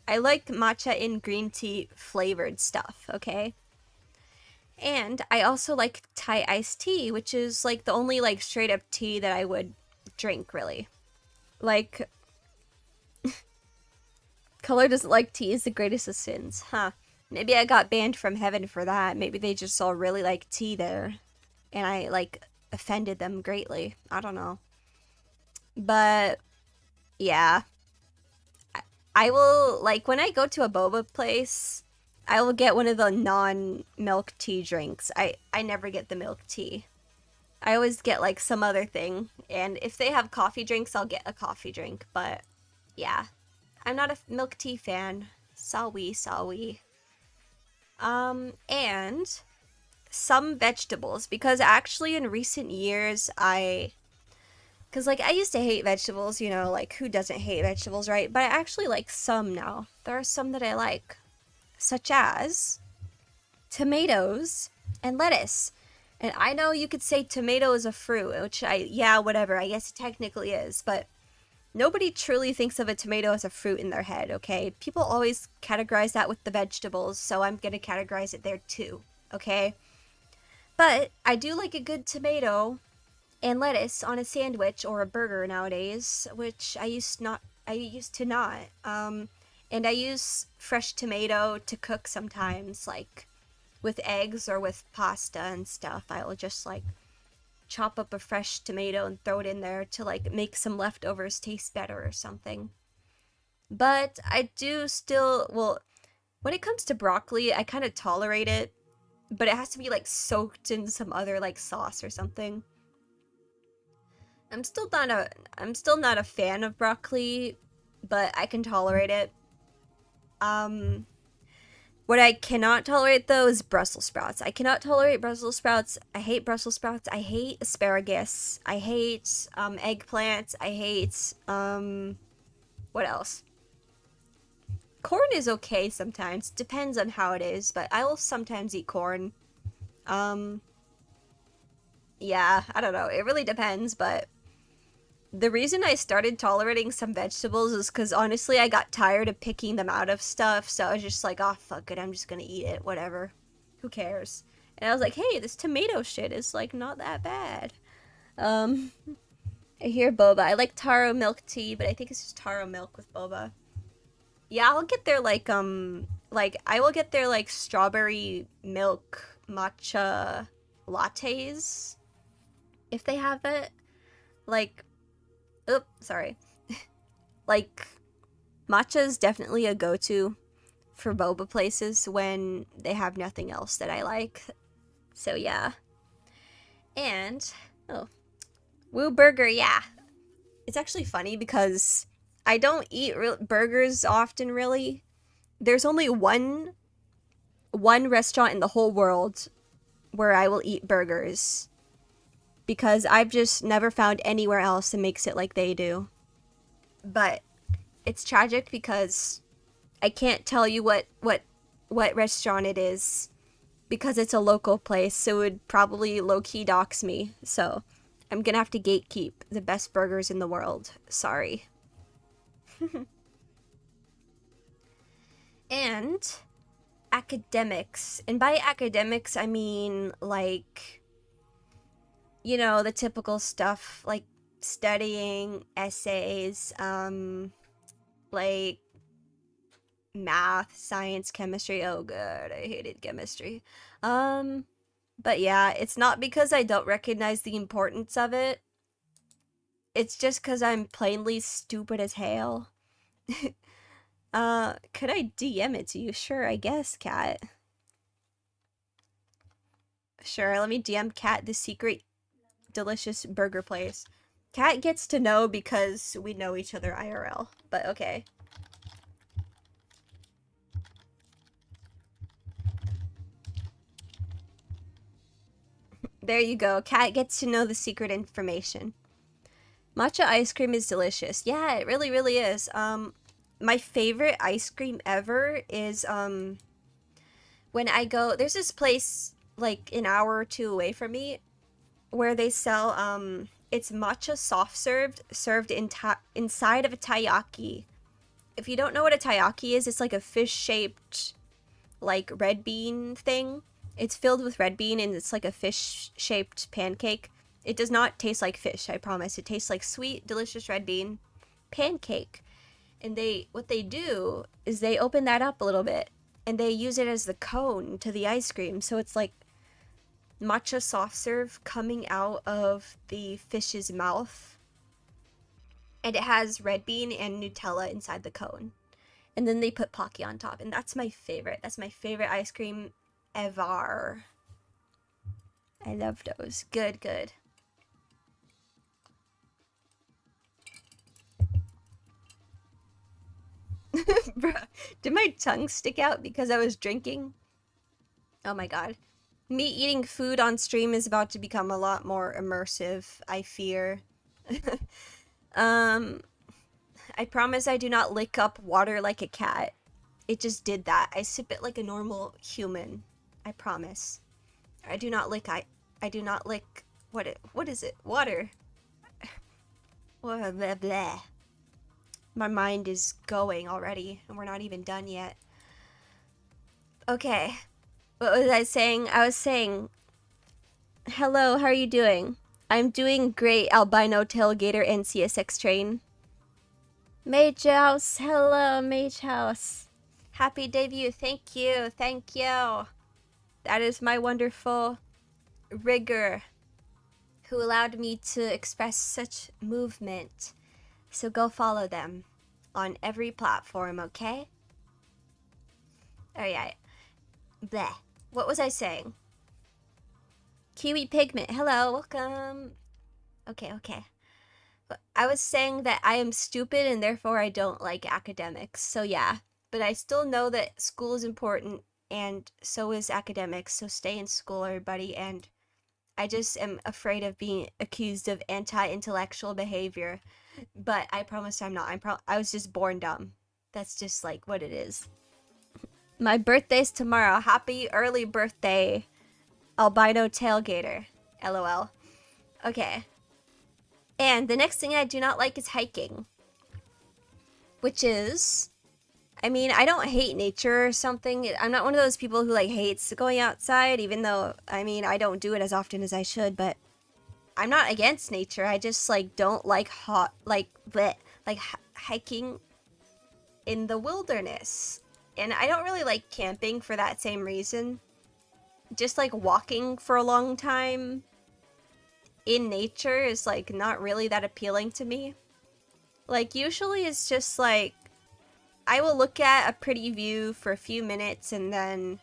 I like matcha in green tea flavored stuff, okay? And I also like Thai iced tea, which is, like, the only, like, straight up tea that I would drink, really. Like, color doesn't like tea is the greatest of sins, huh? Maybe I got banned from heaven for that. Maybe they just all really like tea there, and I, like, offended them greatly. I don't know. But, yeah. I will, like, when I go to a boba place, I will get one of the non-milk tea drinks. I never get the milk tea. I always get, like, some other thing. And if they have coffee drinks, I'll get a coffee drink. But, yeah. I'm not a milk tea fan. Sorry. And some vegetables. Because actually in recent years, because, like, I used to hate vegetables, you know, like, who doesn't hate vegetables, right? But I actually like some now. There are some that I like. Such as tomatoes and lettuce. And I know you could say tomato is a fruit, which yeah, whatever, I guess it technically is, but nobody truly thinks of a tomato as a fruit in their head, okay? People always categorize that with the vegetables, so I'm gonna categorize it there too, okay? But I do like a good tomato and lettuce on a sandwich or a burger nowadays, which I used to not. And I use fresh tomato to cook sometimes, like with eggs or with pasta and stuff. I will just, like, chop up a fresh tomato and throw it in there to, like, make some leftovers taste better or something. But I do still, well, when it comes to broccoli, I kind of tolerate it, but it has to be, like, soaked in some other, like, sauce or something. I'm still not a fan of broccoli, but I can tolerate it. What I cannot tolerate, though, is Brussels sprouts. I cannot tolerate Brussels sprouts. I hate Brussels sprouts. I hate asparagus. I hate eggplants. I hate what else? Corn is okay sometimes. Depends on how it is, but I will sometimes eat corn. Yeah, I don't know. It really depends, but the reason I started tolerating some vegetables is because, honestly, I got tired of picking them out of stuff, so I was just like, oh, fuck it, I'm just gonna eat it, whatever. Who cares? And I was like, hey, this tomato shit is, like, not that bad. I hear boba. I like taro milk tea, but I think it's just taro milk with boba. Yeah, I'll get their, like, I will get their, like, strawberry milk matcha lattes, if they have it. Like, oops, sorry. Like, matcha is definitely a go-to for boba places when they have nothing else that I like. So, yeah. And, oh, Woo Burger, yeah. It's actually funny because I don't eat burgers often, really. There's only one restaurant in the whole world where I will eat burgers, because I've just never found anywhere else that makes it like they do. But it's tragic because I can't tell you what restaurant it is, because it's a local place, so it would probably low-key dox me. So I'm gonna have to gatekeep the best burgers in the world. Sorry. And academics. And by academics, I mean, like, you know, the typical stuff, like studying, essays, like math, science, chemistry. Oh god, I hated chemistry. But yeah, it's not because I don't recognize the importance of it. it's just because I'm plainly stupid as hell. Could I DM it to you? Sure, I guess, Cat. Sure, let me DM Cat the secret delicious burger place. Cat gets to know because we know each other IRL, but okay. There you go. Cat gets to know the secret information. Matcha ice cream is delicious. Yeah, it really, really is. My favorite ice cream ever is, when I go, there's this place, like, an hour or two away from me, where they sell, it's matcha soft served inside of a taiyaki. If you don't know what a taiyaki is, it's like a fish-shaped, like, red bean thing. It's filled with red bean, and it's like a fish-shaped pancake. It does not taste like fish, I promise. It tastes like sweet, delicious red bean pancake. And what they do is they open that up a little bit, and they use it as the cone to the ice cream. So it's like matcha soft serve coming out of the fish's mouth. And it has red bean and Nutella inside the cone. And then they put Pocky on top. And that's my favorite. That's my favorite ice cream ever. I love those. Good, good. Bruh, did my tongue stick out because I was drinking? Oh my god. Me eating food on stream is about to become a lot more immersive, I fear. I promise I do not lick up water like a cat. It just did that. I sip it like a normal human. I promise. I do not lick what is it? Water. Blah, blah, blah. My mind is going already, and we're not even done yet. Okay. What was I saying? I was saying, hello, how are you doing? I'm doing great, albino tailgater and CSX train. Mage House, hello, Mage House. Happy debut, thank you, thank you. That is my wonderful rigger who allowed me to express such movement. So go follow them on every platform, okay? Alright. Bleh. What was I saying? Kiwi Pigment, hello, welcome. Okay, okay. I was saying that I am stupid and therefore I don't like academics. So yeah, but I still know that school is important and so is academics. So stay in school, everybody. And I just am afraid of being accused of anti-intellectual behavior. But I promise I'm not. I was just born dumb. That's just like what it is. My birthday's tomorrow. Happy early birthday, albino tailgater. LOL. Okay. And the next thing I do not like is hiking. Which is, I mean, I don't hate nature or something. I'm not one of those people who like hates going outside, even though, I mean, I don't do it as often as I should, but I'm not against nature. I just like don't like hiking in the wilderness. And I don't really like camping for that same reason. Just like walking for a long time in nature is like not really that appealing to me. Like usually it's just like I will look at a pretty view for a few minutes and then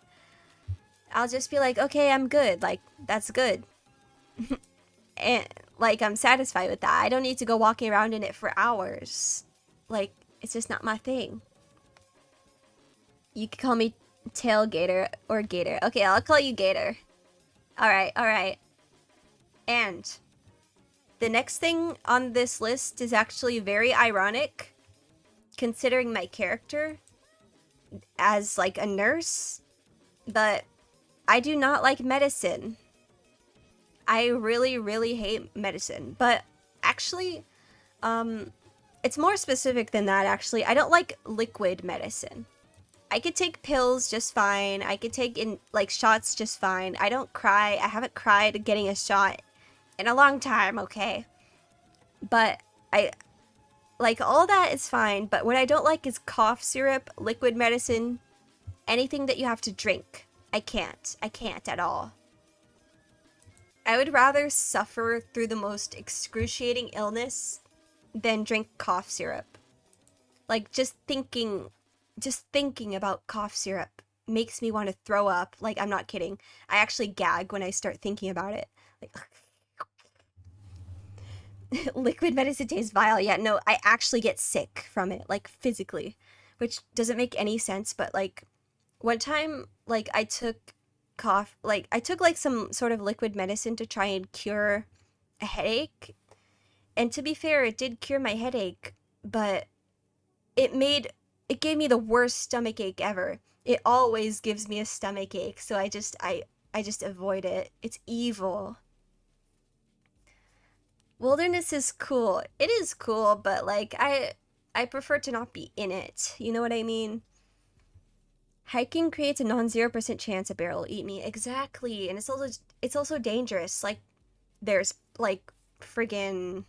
I'll just be like, okay, I'm good. Like that's good. And like I'm satisfied with that. I don't need to go walking around in it for hours. Like it's just not my thing. You can call me Tailgater or Gator. Okay, I'll call you Gator. Alright, alright. And the next thing on this list is actually very ironic, considering my character as like a nurse, but I do not like medicine. I really, really hate medicine, but actually, it's more specific than that, actually. I don't like liquid medicine. I could take pills just fine. I could take in like shots just fine. I don't cry. I haven't cried getting a shot in a long time, okay? But I like all that is fine, but what I don't like is cough syrup, liquid medicine, anything that you have to drink. I can't at all. I would rather suffer through the most excruciating illness than drink cough syrup. Like, just thinking about cough syrup makes me want to throw up. Like, I'm not kidding. I actually gag when I start thinking about it. Like, liquid medicine tastes vile. Yeah, no, I actually get sick from it, like, physically, which doesn't make any sense, but, like, one time, like, I took like some sort of liquid medicine to try and cure a headache, and to be fair, it did cure my headache, but it gave me the worst stomach ache ever. It always gives me a stomach ache, so I just avoid it. It's evil. Wilderness is cool. It is cool, but like I prefer to not be in it. You know what I mean? Hiking creates a non-0% chance a bear will eat me. Exactly. And it's also dangerous. Like there's like friggin'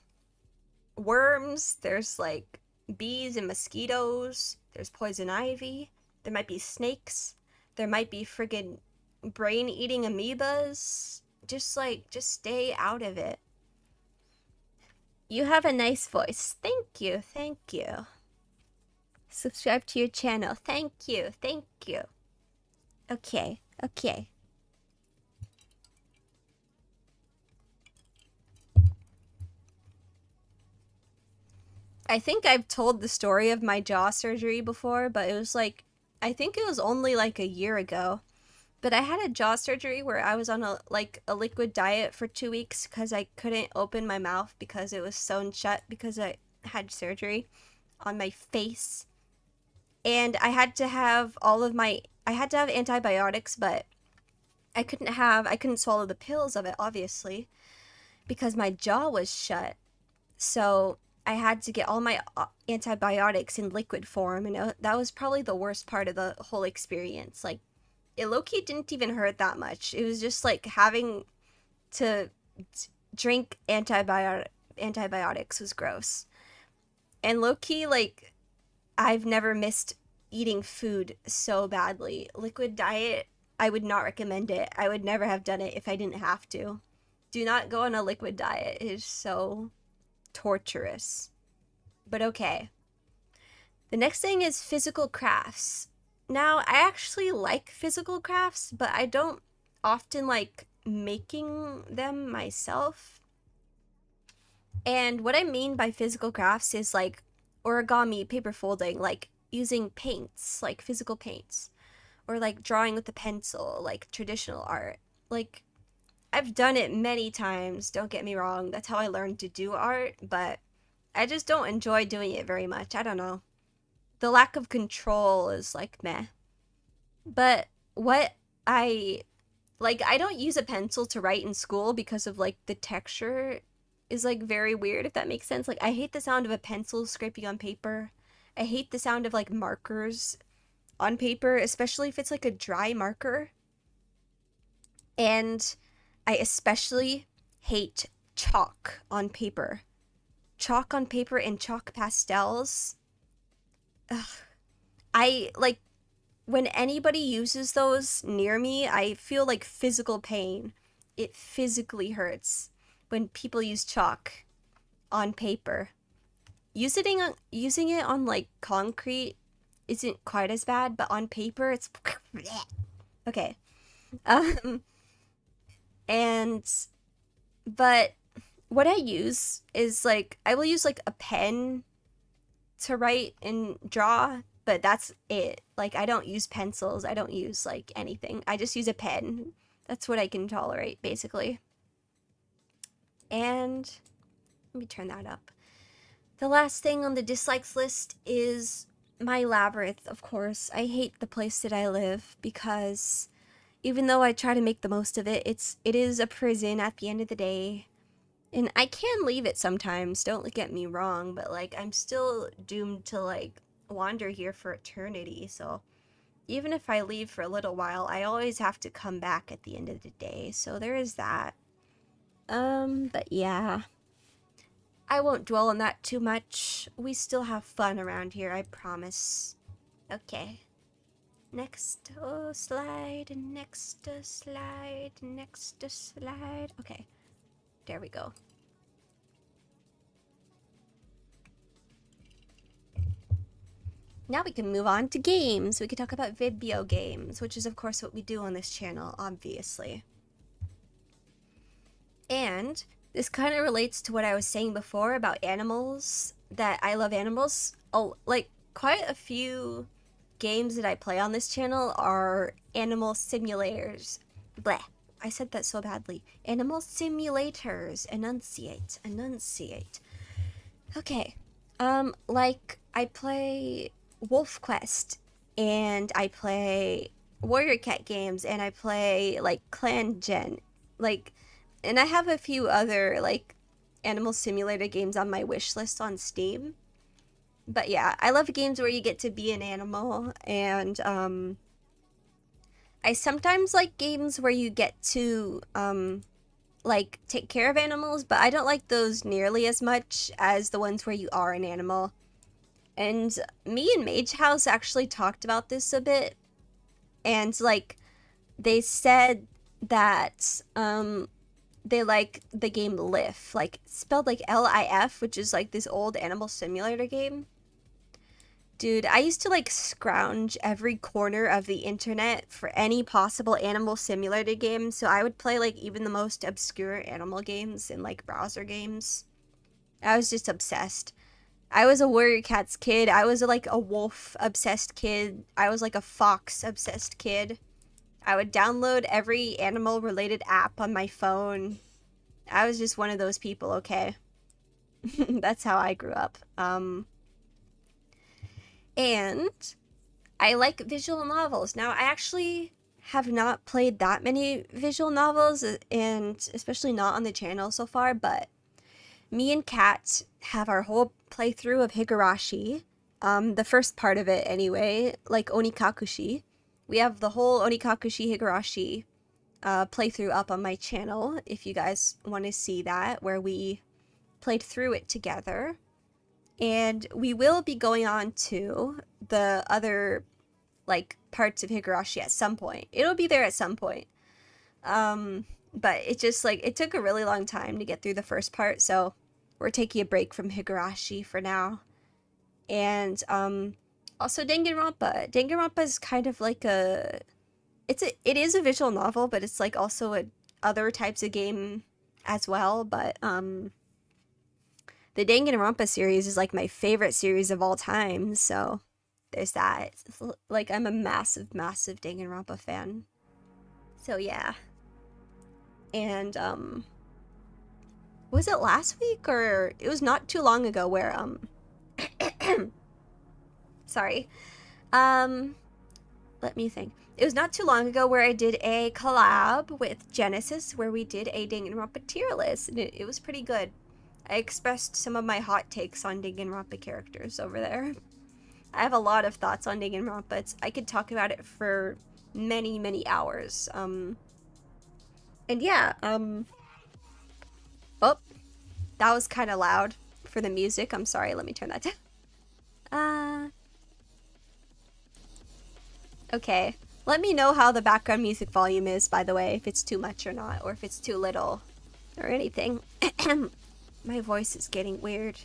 worms, there's like bees and mosquitoes, there's poison ivy, there might be snakes, there might be friggin' brain-eating amoebas. Just stay out of it. You have a nice voice. Thank you, thank you. Subscribe to your channel. Thank you, thank you. Okay, okay. I think I've told the story of my jaw surgery before, but it was like, I think it was only like a year ago. But I had a jaw surgery where I was on a liquid diet for 2 weeks because I couldn't open my mouth because it was sewn shut because I had surgery on my face. And I had to have antibiotics, but I couldn't swallow the pills of it, obviously, because my jaw was shut. So I had to get all my antibiotics in liquid form, and that was probably the worst part of the whole experience. Like, it low-key didn't even hurt that much. It was just like having to drink antibiotics was gross. And low-key, like, I've never missed eating food so badly. Liquid diet, I would not recommend it. I would never have done it if I didn't have to. Do not go on a liquid diet. It is so torturous. But okay. The next thing is physical crafts. Now, I actually like physical crafts, but I don't often like making them myself. And what I mean by physical crafts is like origami, paper folding, like using paints, like physical paints, or like drawing with a pencil, like traditional art. Like, I've done it many times, don't get me wrong. That's how I learned to do art, but I just don't enjoy doing it very much. I don't know. The lack of control is like meh. But what I I don't use a pencil to write in school because of like the texture is like very weird, if that makes sense. Like, I hate the sound of a pencil scraping on paper. I hate the sound of like markers on paper, especially if it's like a dry marker. And I especially hate chalk on paper. Chalk on paper and chalk pastels. Ugh. I like when anybody uses those near me, I feel like physical pain. It physically hurts when people use chalk on paper. Using it on like concrete isn't quite as bad, but on paper it's okay. Um and but what I use is like I will use like a pen to write and draw, but that's it. Like, I don't use pencils, I don't use like anything. I just use a pen. That's what I can tolerate, basically. And let me turn that up. The last thing on the dislikes list is my Labyrinth, of course. I hate the place that I live because even though I try to make the most of it, it is a prison at the end of the day. And I can leave it sometimes, don't get me wrong, but like I'm still doomed to like wander here for eternity. So even if I leave for a little while, I always have to come back at the end of the day. So there is that. But yeah. I won't dwell on that too much. We still have fun around here, I promise. Okay. Next slide, next slide, next slide. Okay. There we go. Now we can move on to games. We can talk about video games, which is of course what we do on this channel, obviously. And this kind of relates to what I was saying before about animals, that I love animals. Oh, like quite a few games that I play on this channel are animal simulators. Bleh. I said that so badly. Animal simulators. Enunciate. Enunciate. Okay. Like I play Wolf Quest, and I play Warrior Cat games, and I play like Clan Gen. Like, and I have a few other like animal simulator games on my wish list on Steam. But yeah, I love games where you get to be an animal, and I sometimes like games where you get to like take care of animals, but I don't like those nearly as much as the ones where you are an animal. And me and Mage House actually talked about this a bit, and like they said that they like the game Lif, like spelled like Lif, which is like this old animal simulator game. Dude, I used to like scrounge every corner of the internet for any possible animal simulator game, so I would play like even the most obscure animal games in like browser games. I was just obsessed. I was a Warrior Cats kid. I was like a wolf obsessed kid. I was like a fox obsessed kid. I would download every animal related app on my phone. I was just one of those people, okay? That's how I grew up. And I like visual novels. Now, I actually have not played that many visual novels, and especially not on the channel so far, but me and Kat have our whole playthrough of Higurashi, the first part of it anyway, like Onikakushi. We have the whole Onikakushi Higurashi playthrough up on my channel if you guys want to see that, where we played through it together. And we will be going on to the other like parts of Higurashi at some point. It'll be there at some point. But it just like it took a really long time to get through the first part, so we're taking a break from Higurashi for now. And also Danganronpa. Danganronpa is kind of like it is a visual novel, but it's like also a other types of game as well. But the Danganronpa series is like my favorite series of all time, so there's that. It's like I'm a massive, massive Danganronpa fan. So yeah. And was it last week, or it was not too long ago where sorry. Let me think. It was not too long ago where I did a collab with Genesis where we did a Danganronpa tier list, and it was pretty good. I expressed some of my hot takes on Danganronpa characters over there. I have a lot of thoughts on Danganronpa. I could talk about it for many, many hours. And yeah, oh, that was kind of loud for the music. I'm sorry, let me turn that down. Okay. Let me know how the background music volume is, by the way, if it's too much or not, or if it's too little, or anything. My voice is getting weird.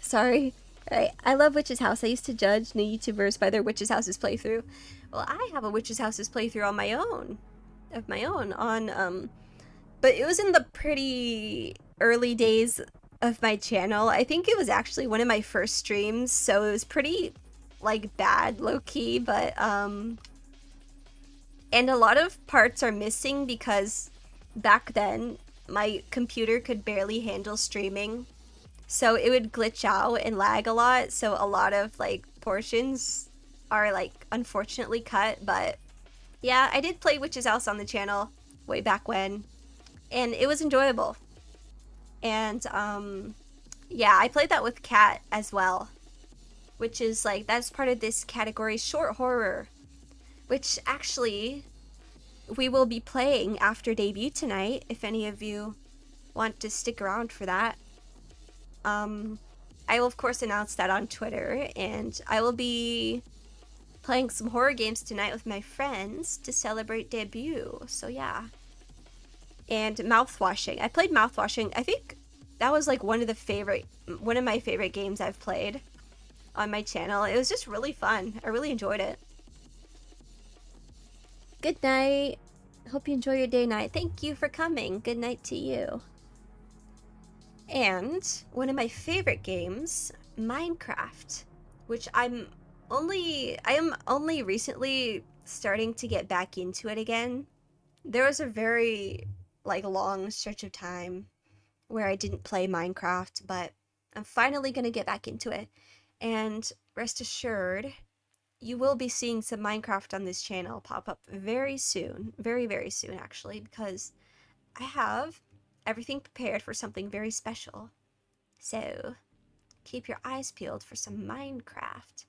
Sorry. Alright, I love Witch's House. I used to judge new YouTubers by their Witch's House's playthrough. Well, I have a Witch's House's playthrough on my own. But it was in the pretty early days of my channel. I think it was actually one of my first streams, so it was pretty, like, bad, low-key, but, and a lot of parts are missing because back then, my computer could barely handle streaming, so it would glitch out and lag a lot, so a lot of like portions are like unfortunately cut. But yeah, I did play Witch's House on the channel way back when, and it was enjoyable. And yeah, I played that with Kat as well, which is like, that's part of this category, short horror, which actually we will be playing after debut tonight, if any of you want to stick around for that. I will of course announce that on Twitter, and I will be playing some horror games tonight with my friends to celebrate debut, so yeah. And Mouthwashing. I played Mouthwashing. I think that was like one of my favorite games I've played. on my channel. It was just really fun. I really enjoyed it. Good night. Hope you enjoy your day night. Thank you for coming. Good night to you. And one of my favorite games, Minecraft, which I am only recently starting to get back into it again. There was a very long stretch of time where I didn't play Minecraft, but I'm finally gonna get back into it. And rest assured, you will be seeing some Minecraft on this channel pop up very soon, very, very soon actually, because I have everything prepared for something very special. So keep your eyes peeled for some Minecraft.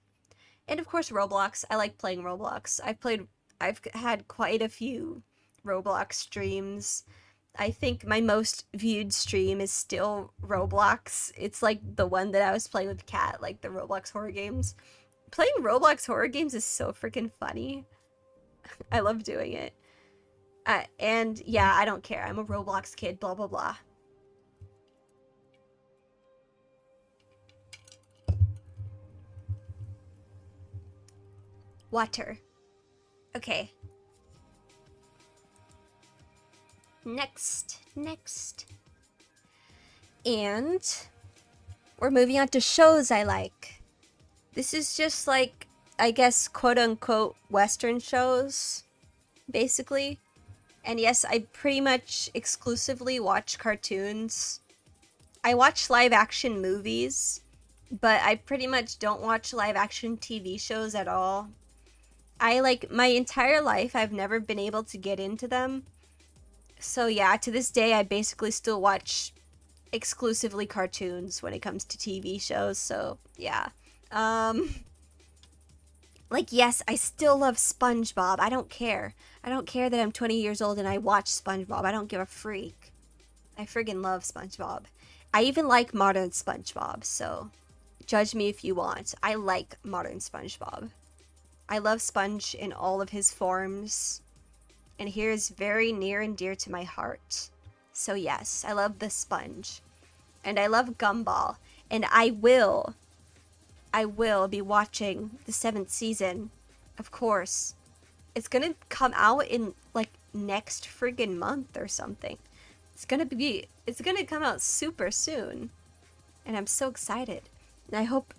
And of course Roblox. I like playing Roblox. I've had quite a few Roblox streams. I think my most viewed stream is still Roblox. It's like the one that I was playing with Kat, like the Roblox horror games. Playing Roblox horror games is so freaking funny. I love doing it. And yeah, I don't care. I'm a Roblox kid, blah, blah, blah. Water. Okay. Next. And we're moving on to shows I like. This is just like, I guess, quote-unquote Western shows, basically. And yes, I pretty much exclusively watch cartoons. I watch live-action movies, but I pretty much don't watch live-action TV shows at all. My entire life, I've never been able to get into them. So yeah, to this day, I basically still watch exclusively cartoons when it comes to TV shows, so yeah. Yes, I still love SpongeBob. I don't care. I don't care that I'm 20 years old and I watch SpongeBob. I don't give a freak. I friggin' love SpongeBob. I even like modern SpongeBob, so judge me if you want. I like modern SpongeBob. I love Sponge in all of his forms, and he is very near and dear to my heart. So yes, I love the Sponge. And I love Gumball. And I will be watching the 7th season, of course. It's gonna come out in, next friggin' month or something. It's gonna come out super soon. And I'm so excited. And I hope,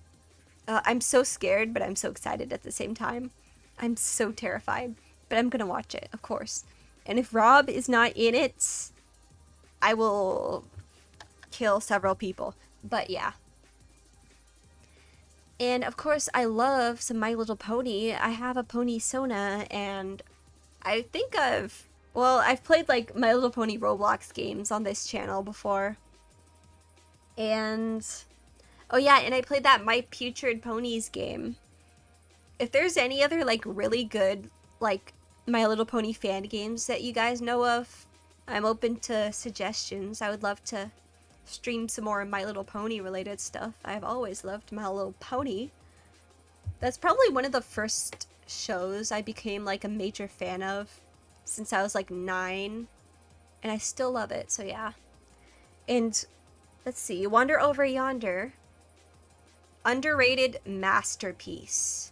I'm so scared, but I'm so excited at the same time. I'm so terrified. But I'm gonna watch it, of course. And if Rob is not in it, I will kill several people. But yeah. And of course, I love some My Little Pony. I have a Pony Sona, and I think I've played My Little Pony Roblox games on this channel before. And oh yeah, and I played that My Putrid Ponies game. If there's any other really good My Little Pony fan games that you guys know of, I'm open to suggestions. I would love to stream some more My Little Pony related stuff. I've always loved My Little Pony. That's probably one of the first shows I became a major fan of since I was 9, and I still love it, so yeah. And let's see, Wander Over Yonder. Underrated masterpiece.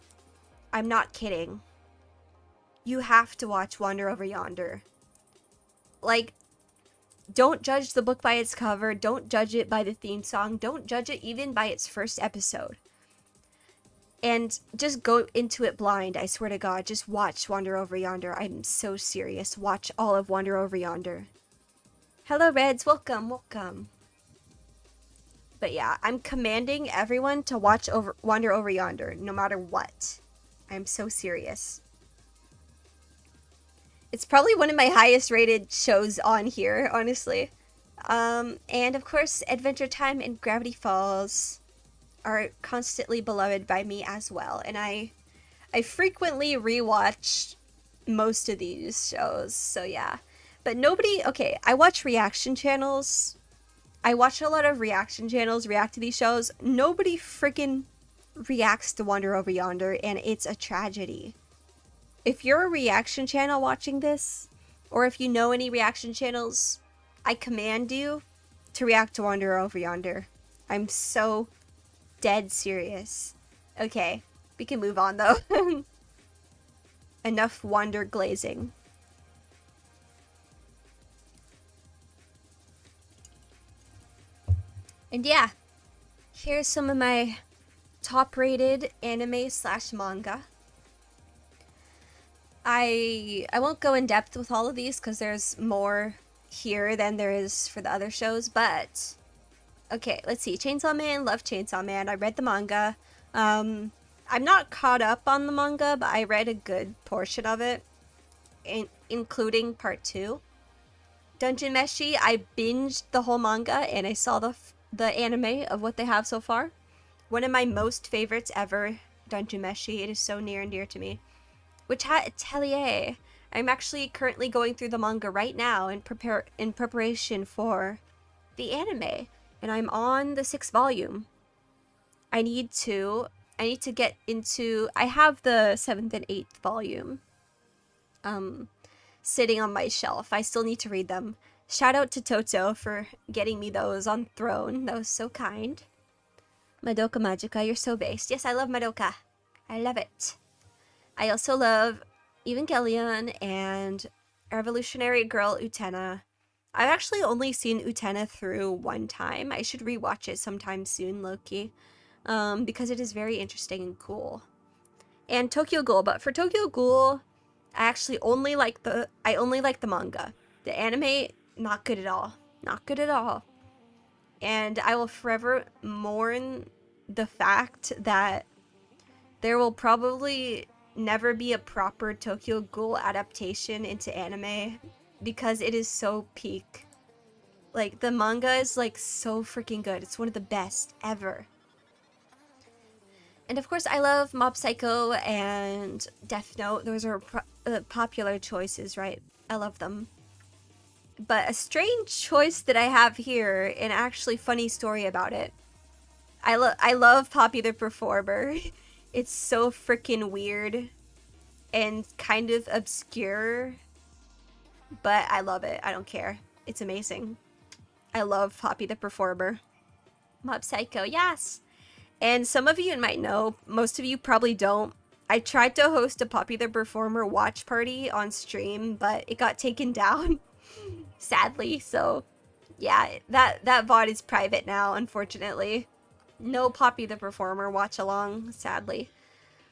I'm not kidding. You have to watch Wander Over Yonder. Don't judge the book by its cover. Don't judge it by the theme song. Don't judge it even by its first episode. And just go into it blind, I swear to God. Just watch Wander Over Yonder. I'm so serious. Watch all of Wander Over Yonder. Hello, Reds. Welcome, welcome. But yeah, I'm commanding everyone to watch Wander Over Yonder, no matter what. I'm so serious. It's probably one of my highest rated shows on here, honestly. And of course, Adventure Time and Gravity Falls are constantly beloved by me as well. And I frequently rewatch most of these shows, so yeah. But okay, I watch reaction channels. I watch a lot of reaction channels react to these shows. Nobody freaking reacts to Wander Over Yonder, and it's a tragedy. If you're a reaction channel watching this, or if you know any reaction channels, I command you to react to Wander Over Yonder. I'm so dead serious. Okay, we can move on though. Enough wonder glazing. And yeah, here's some of my top-rated anime slash manga. I won't go in depth with all of these because there's more here than there is for the other shows, but okay, let's see. Chainsaw Man, love Chainsaw Man. I read the manga. I'm not caught up on the manga, but I read a good portion of it, including part 2. Dungeon Meshi, I binged the whole manga and I saw the anime of what they have so far. One of my most favorites ever, Dungeon Meshi. It is so near and dear to me. Witch Hat Atelier. I'm actually currently going through the manga right now in preparation for the anime, and I'm on the 6th volume. I need to get into. I have the 7th and 8th volume sitting on my shelf. I still need to read them. Shout out to Toto for getting me those on Throne. That was so kind. Madoka Magica, you're so based. Yes, I love Madoka. I love it. I also love Evangelion and Revolutionary Girl Utena. I've actually only seen Utena through one time. I should rewatch it sometime soon, low-key, because it is very interesting and cool. And Tokyo Ghoul, but for Tokyo Ghoul, I actually only like the manga. The anime, not good at all. Not good at all. And I will forever mourn the fact that there will probably never be a proper Tokyo Ghoul adaptation into anime because it is so peak. Like, the manga is like so freaking good. It's one of the best ever. And of course, I love Mob Psycho and Death Note. Those are popular choices, right? I love them. But a strange choice that I have here, an actually funny story about it. I love Poppy the Performer. It's so freaking weird and kind of obscure, but I love it. I don't care. It's amazing. I love Poppy the Performer. Mob Psycho, yes! And some of you might know, most of you probably don't. I tried to host a Poppy the Performer watch party on stream, but it got taken down, sadly. So, yeah, that VOD is private now, unfortunately. No Poppy the Performer watch along, sadly.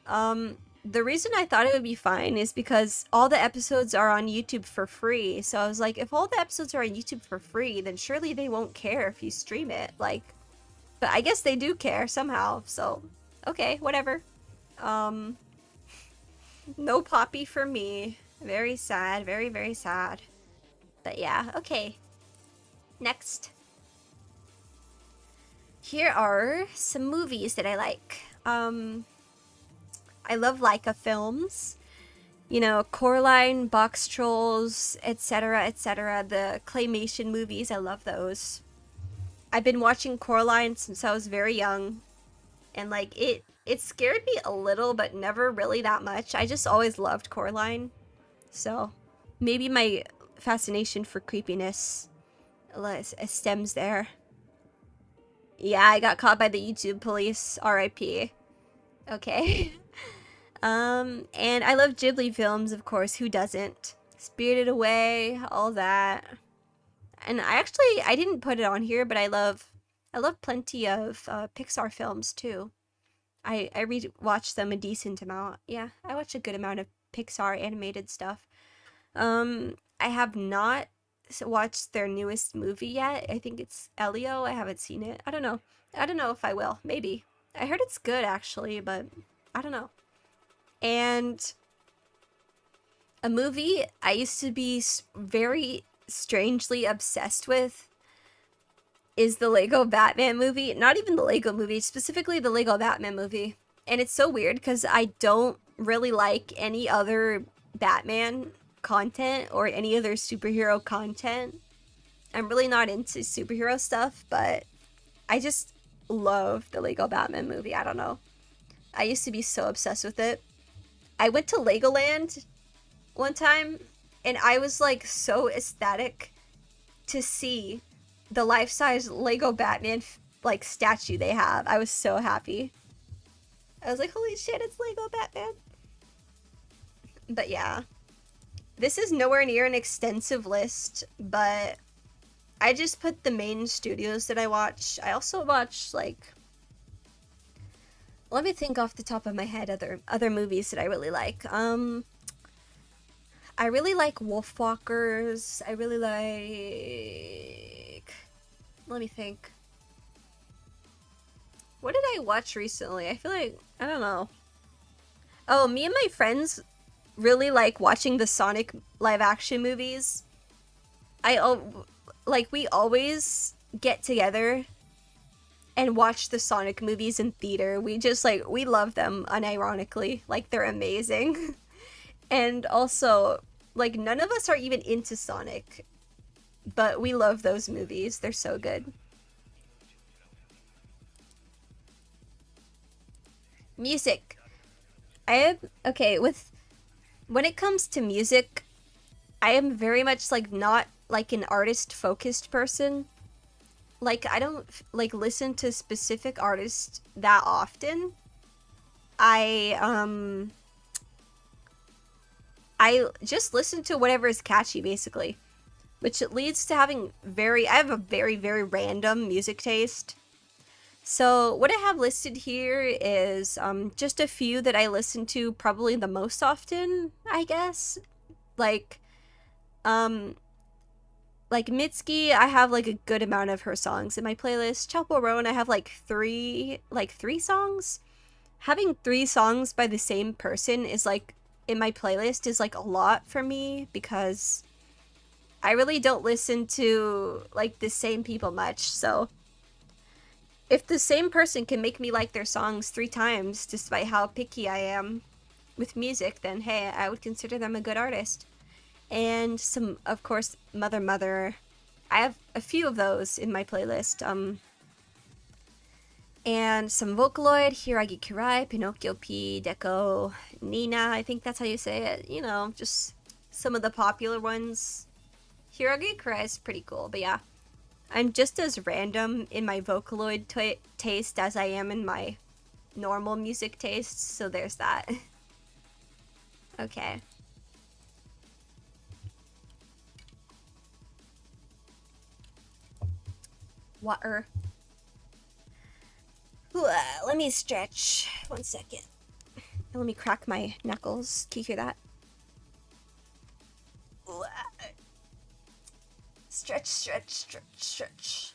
The reason I thought it would be fine is because all the episodes are on YouTube for free. So I was like, if all the episodes are on YouTube for free, then surely they won't care if you stream it. Like, but I guess they do care somehow. So, okay, whatever. No Poppy for me. Very sad. Very, very sad. But yeah, okay. Next. Here are some movies that I like. I love Leica films. You know, Coraline, Box Trolls, etc., etc. The claymation movies, I love those. I've been watching Coraline since I was very young. And, like, it scared me a little, but never really that much. I just always loved Coraline. So, maybe my fascination for creepiness stems there. Yeah, I got caught by the YouTube police. R.I.P. Okay. And I love Ghibli films, of course. Who doesn't? Spirited Away, all that. And I didn't put it on here, but I love plenty of Pixar films too. I rewatch them a decent amount. Yeah, I watch a good amount of Pixar animated stuff. I have not watched their newest movie yet. I think it's Elio. I haven't seen it. I don't know. I don't know if I will. Maybe. I heard it's good actually, but I don't know. And a movie I used to be very strangely obsessed with is the Lego Batman movie. Not even the Lego movie, specifically the Lego Batman movie. And it's so weird because I don't really like any other Batman content or any other superhero content. I'm really not into superhero stuff, but I just love the Lego Batman movie. I don't know. I used to be so obsessed with it. I went to Legoland one time, and I was like so ecstatic to see the life-size Lego Batman like statue they have. I was so happy. I was like, holy shit, it's Lego Batman. But yeah. This is nowhere near an extensive list, but I just put the main studios that I watch. I also watch, like, let me think off the top of my head other movies that I really like. I really like Wolfwalkers. I really like, let me think. What did I watch recently? I feel like, I don't know. Oh, me and my friends really like watching the Sonic live action movies. We always get together and watch the Sonic movies in theater. We just like, we love them unironically. Like, they're amazing. And also, like, none of us are even into Sonic, but we love those movies. They're so good. Music. Okay, when it comes to music, I am very much like not like an artist focused person. Like, I don't like listen to specific artists that often. I I just listen to whatever is catchy, basically, which leads to having I have a very, very random music taste. So what I have listed here is just a few that I listen to probably the most often, I guess. Like, um, like Mitski, I have like a good amount of her songs in my playlist. Chapo Roan, I have like three songs. Having 3 songs by the same person is like, in my playlist, is like a lot for me, because I really don't listen to like the same people much. So if the same person can make me like their songs 3 times, despite how picky I am with music, then hey, I would consider them a good artist. And some, of course, Mother Mother. I have a few of those in my playlist. And some Vocaloid, Hiragi Kirai, Pinocchio P, Deco, Nina, I think that's how you say it. You know, just some of the popular ones. Hiragi Kirai is pretty cool, but yeah. I'm just as random in my Vocaloid taste as I am in my normal music tastes, so there's that. Okay. Water. Let me stretch. 1 second. Let me crack my knuckles. Can you hear that? Stretch, stretch, stretch, stretch.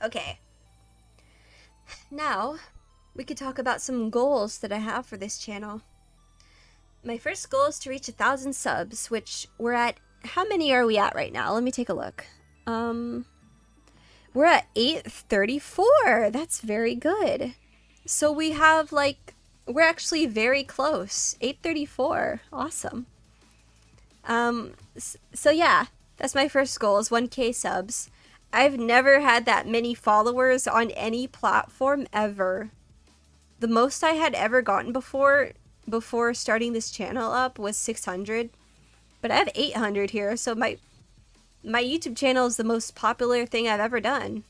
Okay. Now, we could talk about some goals that I have for this channel. My first goal is to reach 1,000 subs, which we're at. How many are we at right now? Let me take a look. We're at 834. That's very good. So we have like, we're actually very close. 834. Awesome. So yeah, that's my first goal, is 1K subs. I've never had that many followers on any platform ever. The most I had ever gotten before starting this channel up was 600. But I have 800 here, so my YouTube channel is the most popular thing I've ever done.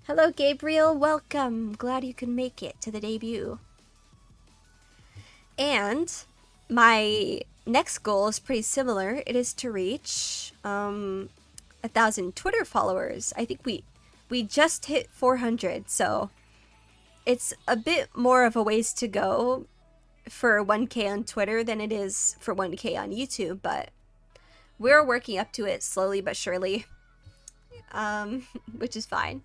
Hello, Gabriel. Welcome. Glad you could make it to the debut. And my next goal is pretty similar. It is to reach 1,000 Twitter followers. I think we just hit 400, so it's a bit more of a ways to go for 1K on Twitter than it is for 1K on YouTube, but we're working up to it slowly but surely, which is fine.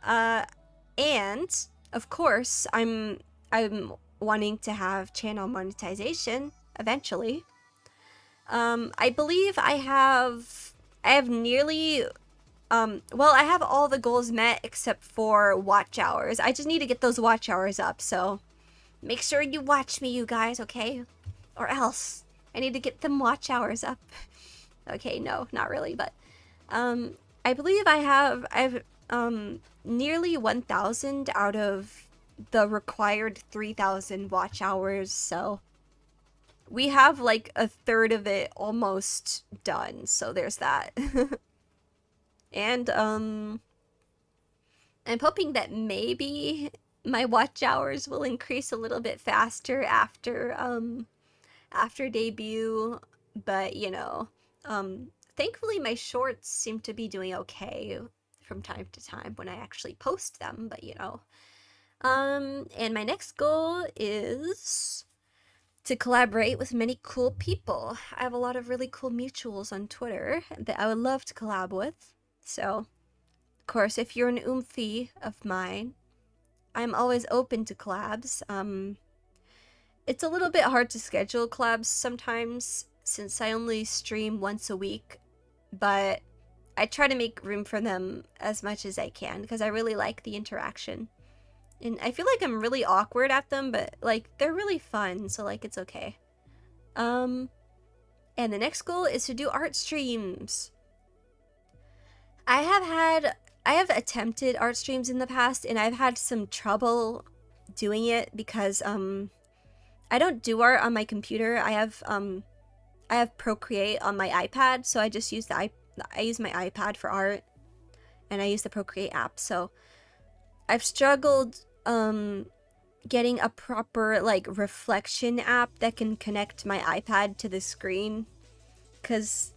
And of course, I'm wanting to have channel monetization eventually. I believe I have nearly, well, I have all the goals met except for watch hours. I just need to get those watch hours up, so make sure you watch me, you guys, okay? Or else I need to get them watch hours up. Okay, no, not really, but I believe I've nearly 1,000 out of the required 3,000 watch hours, so we have like a third of it almost done, so there's that. And I'm hoping that maybe my watch hours will increase a little bit faster after debut, but you know, thankfully my shorts seem to be doing okay from time to time when I actually post them, but you know. And my next goal is to collaborate with many cool people. I have a lot of really cool mutuals on Twitter that I would love to collab with. So, of course, if you're an oomphy of mine, I'm always open to collabs. It's a little bit hard to schedule collabs sometimes since I only stream once a week, but I try to make room for them as much as I can because I really like the interaction. And I feel like I'm really awkward at them, but like they're really fun, so like it's okay. And the next goal is to do art streams. I have attempted art streams in the past and I've had some trouble doing it because I don't do art on my computer. I have Procreate on my iPad, so I just use I use my iPad for art and I use the Procreate app. So I've struggled getting a proper like reflection app that can connect my iPad to the screen, because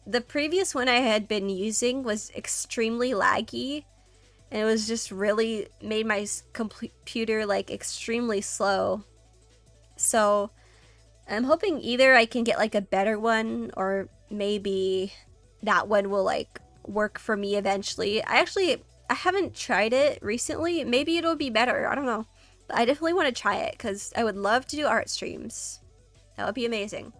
the previous one I had been using was extremely laggy and it was just really made my computer like extremely slow. So I'm hoping either I can get like a better one or maybe that one will like work for me eventually. I haven't tried it recently. Maybe it'll be better. I don't know. But I definitely want to try it because I would love to do art streams. That would be amazing.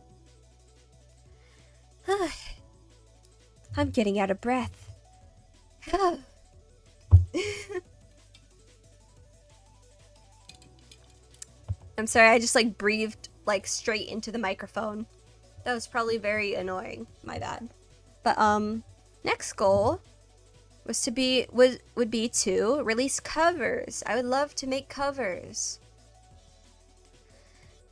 I'm getting out of breath. I'm sorry, I just like breathed like straight into the microphone. That was probably very annoying. My bad. But next goal would be to release covers. I would love to make covers.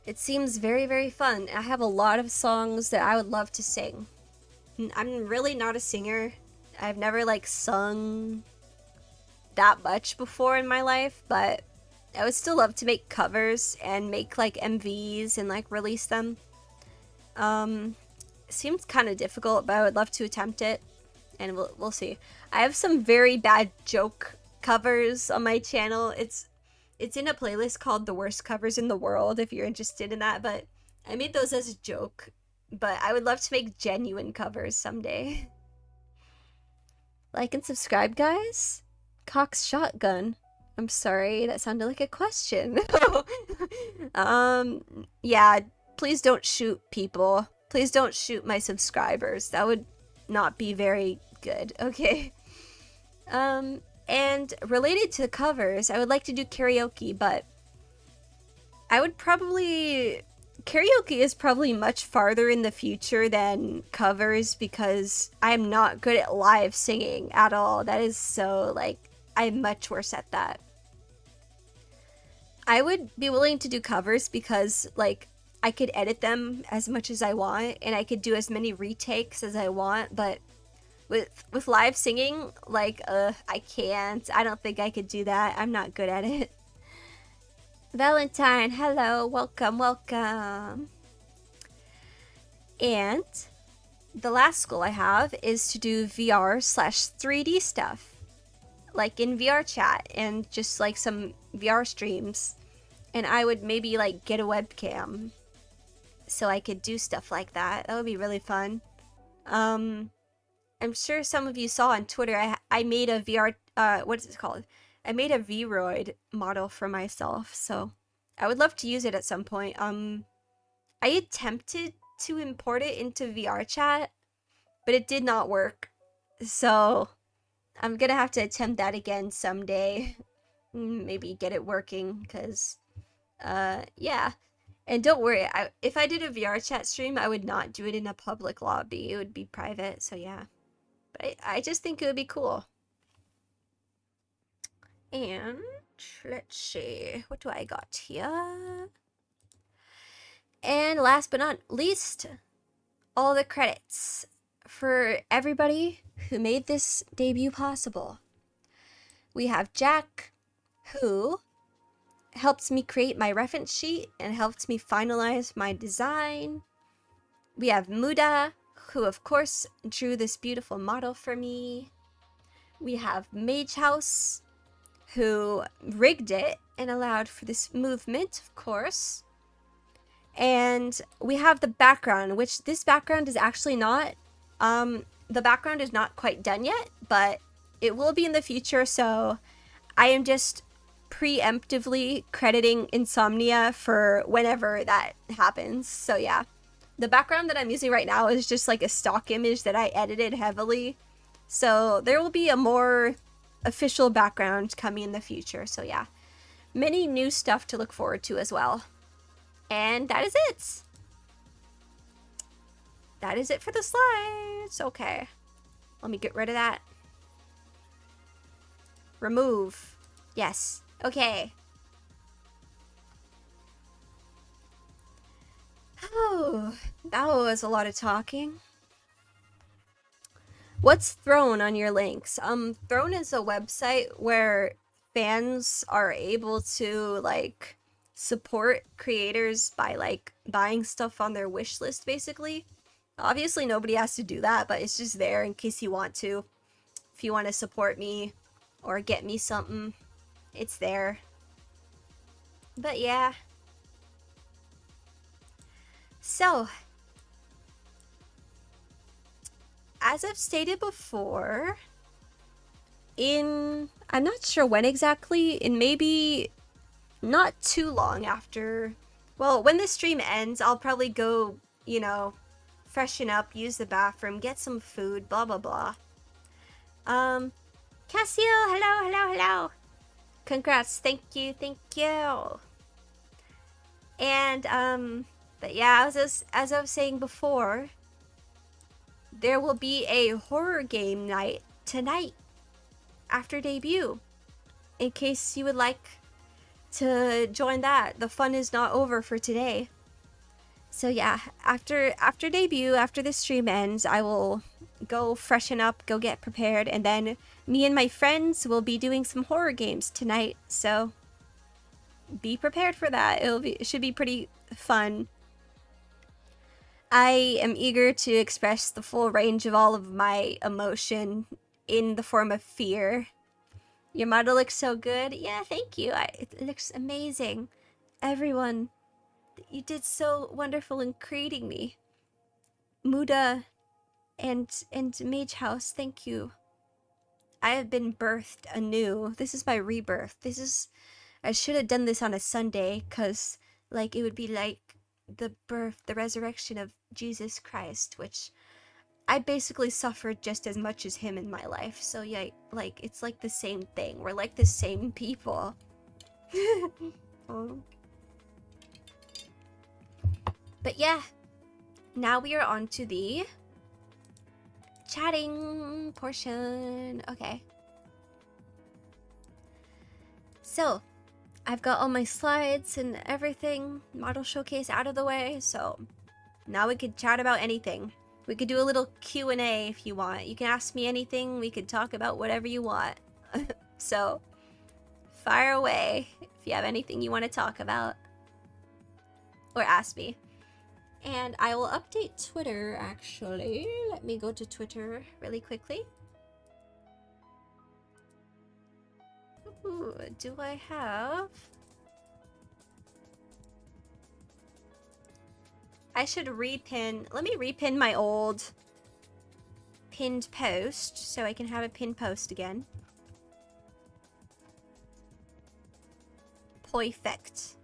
It seems very, very fun. I have a lot of songs that I would love to sing. I'm really not a singer. I've never like sung that much before in my life, but I would still love to make covers and make like MVs and like release them. It seems kind of difficult, but I would love to attempt it. And we'll see. I have some very bad joke covers on my channel. It's in a playlist called The Worst Covers in the World if you're interested in that, but I made those as a joke. But I would love to make genuine covers someday. Like and subscribe, guys. Cox Shotgun. I'm sorry, that sounded like a question. Yeah, please don't shoot people. Please don't shoot my subscribers. That would not be very good. Okay. And related to covers, I would like to do karaoke, but I would probably... Karaoke is probably much farther in the future than covers because I'm not good at live singing at all. That is so, like, I'm much worse at that. I would be willing to do covers because, like, I could edit them as much as I want and I could do as many retakes as I want, but with live singing, like, I can't. I don't think I could do that. I'm not good at it. Valentine, hello, welcome, welcome. And the last goal I have is to do VR/3D stuff, like in VR chat and just like some VR streams. And I would maybe like get a webcam so I could do stuff like that. That would be really fun. I'm sure some of you saw on Twitter, I made a VR, what is it called? I made a Vroid model for myself, so I would love to use it at some point. I attempted to import it into VR chat, but it did not work. So I'm gonna have to attempt that again someday. Maybe get it working, because, yeah. And don't worry, if I did a VR chat stream, I would not do it in a public lobby. It would be private, so yeah. But I just think it would be cool. And let's see, what do I got here? And last but not least, all the credits for everybody who made this debut possible. We have Jack, who helps me create my reference sheet and helps me finalize my design. We have Muda, who of course drew this beautiful model for me. We have Mage House, who rigged it and allowed for this movement, of course. And we have the background, which this background is actually not, the background is not quite done yet, but it will be in the future, so I am just preemptively crediting Insomnia for whenever that happens. So yeah, the background that I'm using right now is just like a stock image that I edited heavily. So there will be a more official background coming in the future. So yeah, many new stuff to look forward to as well. And that is it. That is it for the slides. Okay. Let me get rid of that. Remove. Yes. Okay. Oh, that was a lot of talking. What's Throne on your links? Throne is a website where fans are able to like support creators by like buying stuff on their wish list, basically. Obviously nobody has to do that, but it's just there in case you want to. If you want to support me or get me something, it's there. But yeah. So, as I've stated before, I'm not sure when exactly, in maybe not too long after, well, when this stream ends, I'll probably go, you know, freshen up, use the bathroom, get some food, blah, blah, blah. Cassio, hello, hello, hello. Congrats, thank you, thank you. And, but yeah, as I was saying before, there will be a horror game night tonight after debut, in case you would like to join that. The fun is not over for today. So yeah, after debut, after the stream ends, I will go freshen up, go get prepared, and then me and my friends will be doing some horror games tonight. So be prepared for that. It should be pretty fun. I am eager to express the full range of all of my emotion in the form of fear. Your model looks so good. Yeah, thank you. It looks amazing. Everyone, you did so wonderful in creating me. Muda and Mage House, thank you. I have been birthed anew. This is my rebirth. I should have done this on a Sunday, because like it would be like the resurrection of Jesus Christ, which I basically suffered just as much as him in my life. So yeah, like it's like the same thing. We're like the same people. Oh. But yeah, now we are on to the chatting portion. Okay. So, I've got all my slides and everything, model showcase out of the way, so now we could chat about anything. We could do a little Q&A if you want. You can ask me anything, we could talk about whatever you want. So, fire away if you have anything you want to talk about. Or ask me. And I will update Twitter, actually. Let me go to Twitter really quickly. Ooh, do I have? I should repin. Let me repin my old pinned post so I can have a pinned post again. Perfect.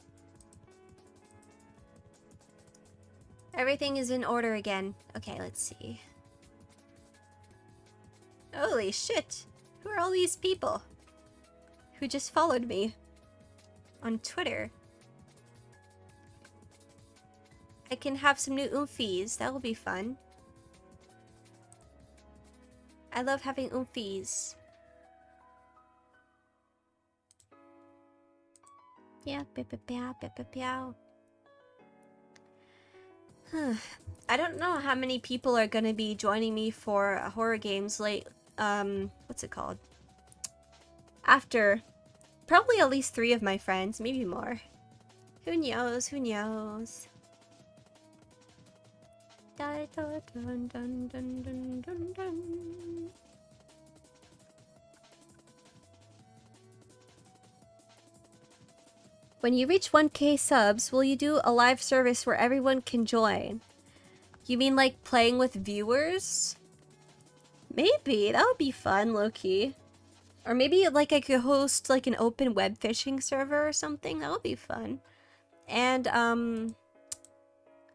Everything is in order again. Okay, let's see. Holy shit! Who are all these people who just followed me on Twitter? I can have some new oomfies. That will be fun. I love having oomfies. Yeah, pow. I don't know how many people are gonna be joining me for horror games late. What's it called? After probably at least 3 of my friends, maybe more. Who knows? Who knows? Dun, dun, dun, dun, dun, dun, dun, dun. When you reach 1K subs, will you do a live service where everyone can join? You mean like playing with viewers? Maybe, that would be fun, low-key. Or maybe like I could host like an open web fishing server or something, that would be fun. And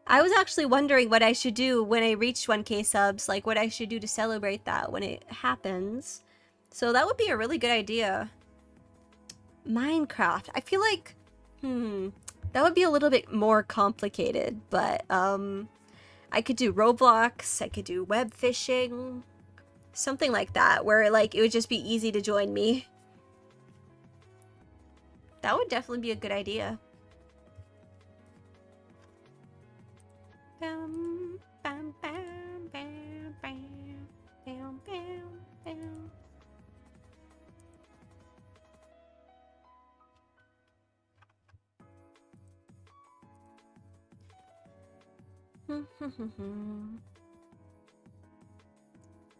I was actually wondering what I should do when I reach 1K subs, like what I should do to celebrate that when it happens. So that would be a really good idea. Minecraft, I feel like, that would be a little bit more complicated, but I could do Roblox, I could do web fishing, something like that, where like it would just be easy to join me. That would definitely be a good idea. Bam, bam, bam, bam, bam, bam, bam, bam.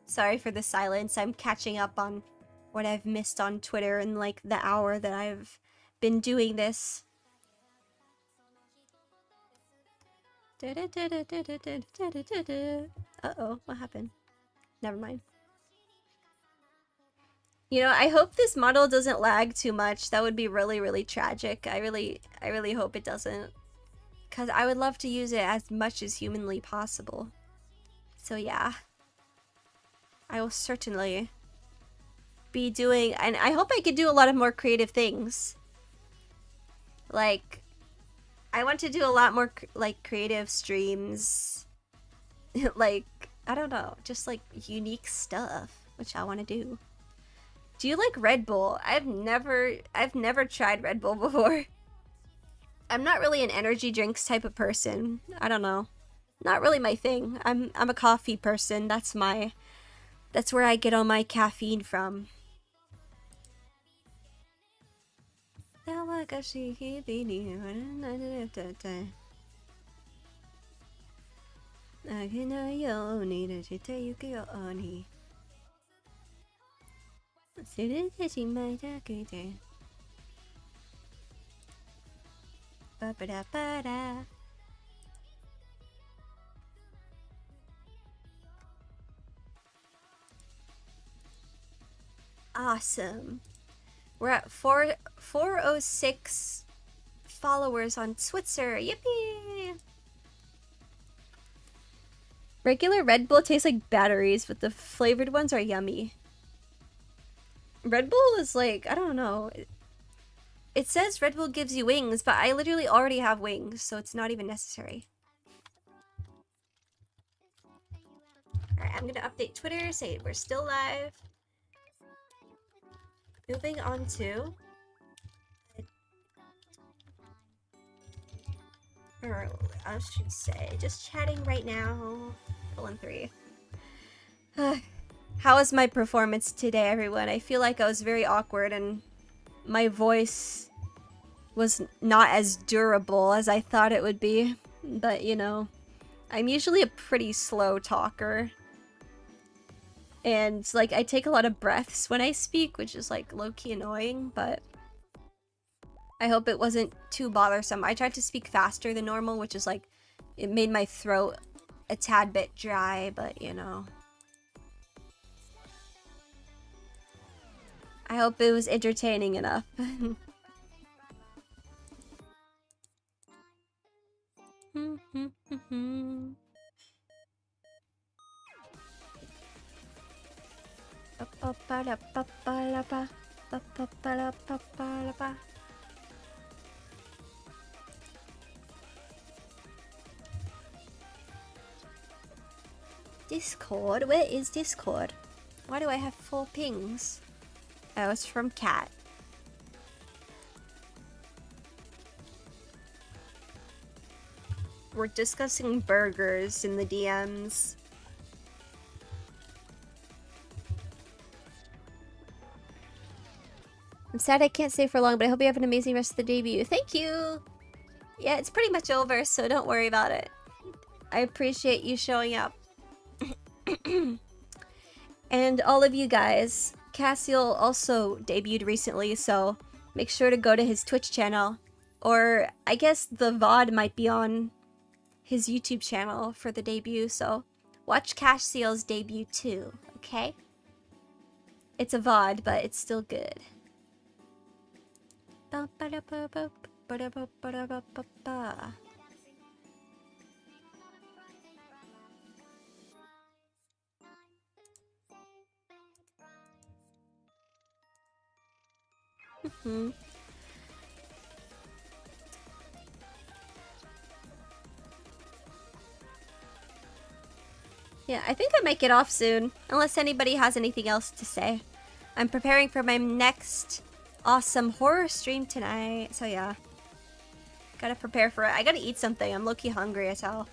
Sorry for the silence. I'm catching up on what I've missed on Twitter in like the hour that I've been doing this. Uh-oh, what happened? Never mind. You know, I hope this model doesn't lag too much. That would be really, really tragic. I really hope it doesn't. Because I would love to use it as much as humanly possible. So yeah. I will certainly be doing... And I hope I could do a lot of more creative things. Like... I want to do a lot more, like, creative streams. Like, I don't know. Just, like, unique stuff. Which I want to do. Do you like Red Bull? I've never tried Red Bull before. I'm not really an energy drinks type of person. I don't know. Not really my thing. I'm a coffee person. That's where I get all my caffeine from. Awesome. We're at 406 followers on Twitter. Yippee! Regular Red Bull tastes like batteries, but the flavored ones are yummy. Red Bull is like, I don't know. It says Red Bull gives you wings, but I literally already have wings, so it's not even necessary. Alright, I'm gonna update Twitter, say we're still live. Moving on to... Or I should say, just chatting right now. 3. How was my performance today, everyone? I feel like I was very awkward and my voice was not as durable as I thought it would be. But, you know, I'm usually a pretty slow talker. And, like, I take a lot of breaths when I speak, which is, like, low-key annoying, but I hope it wasn't too bothersome. I tried to speak faster than normal, which is, like, it made my throat a tad bit dry, but, you know. I hope it was entertaining enough. Discord? Where is Discord? Why do I have 4 pings? Oh, it's from Cat. We're discussing burgers in the DMs. I'm sad I can't stay for long, but I hope you have an amazing rest of the debut. Thank you! Yeah, it's pretty much over, so don't worry about it. I appreciate you showing up. And all of you guys, Cassiel also debuted recently, so make sure to go to his Twitch channel. Or I guess the VOD might be on his YouTube channel for the debut, so watch Cassiel's debut too, okay? It's a VOD, but it's still good. Yeah, I think I might get off soon, unless anybody has anything else to say. I'm preparing for my next awesome horror stream tonight, so yeah. Gotta prepare for it. I gotta eat something. I'm low-key hungry as hell.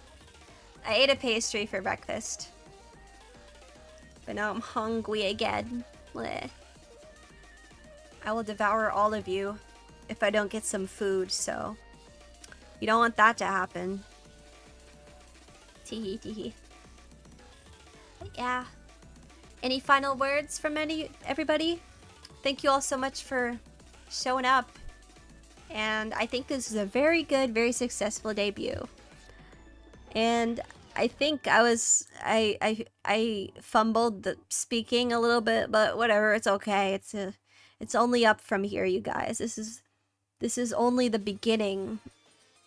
I ate a pastry for breakfast. But now I'm hungry again. Blech. I will devour all of you if I don't get some food, so... You don't want that to happen. Teehee teehee. But yeah. Any final words from everybody? Thank you all so much for showing up. And I think this is a very good, very successful debut. And I think I fumbled the speaking a little bit, but whatever, it's okay. It's only up from here, you guys. This is only the beginning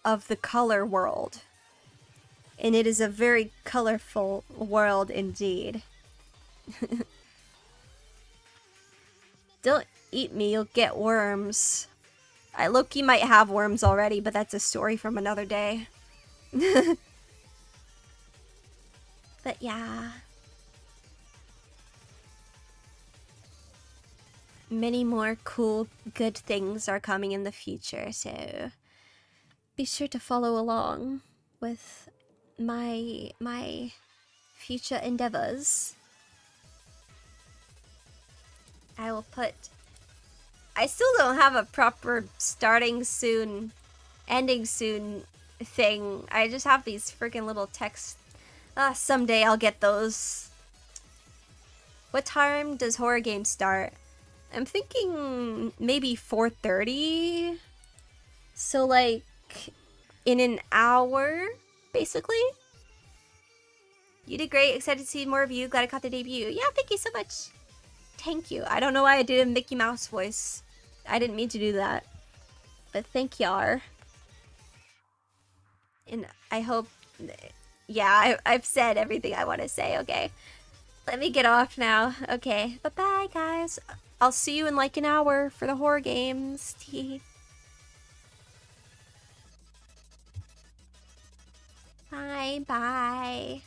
of the color world. And it is a very colorful world indeed. Don't eat me, you'll get worms. I low-key might have worms already, but that's a story from another day. But yeah. Many more cool, good things are coming in the future, so be sure to follow along with my future endeavors. I still don't have a proper starting soon, ending soon thing. I just have these freaking little texts. Someday I'll get those. What time does horror games start? I'm thinking maybe 4:30. So like in an hour, basically. You did great. Excited to see more of you. Glad I caught the debut. Yeah, thank you so much. Thank you. I don't know why I did a Mickey Mouse voice. I didn't mean to do that. But thank y'all. And I hope... Yeah, I've said everything I want to say, okay? Let me get off now. Okay, bye-bye, guys. I'll see you in like an hour for the horror games. Bye-bye.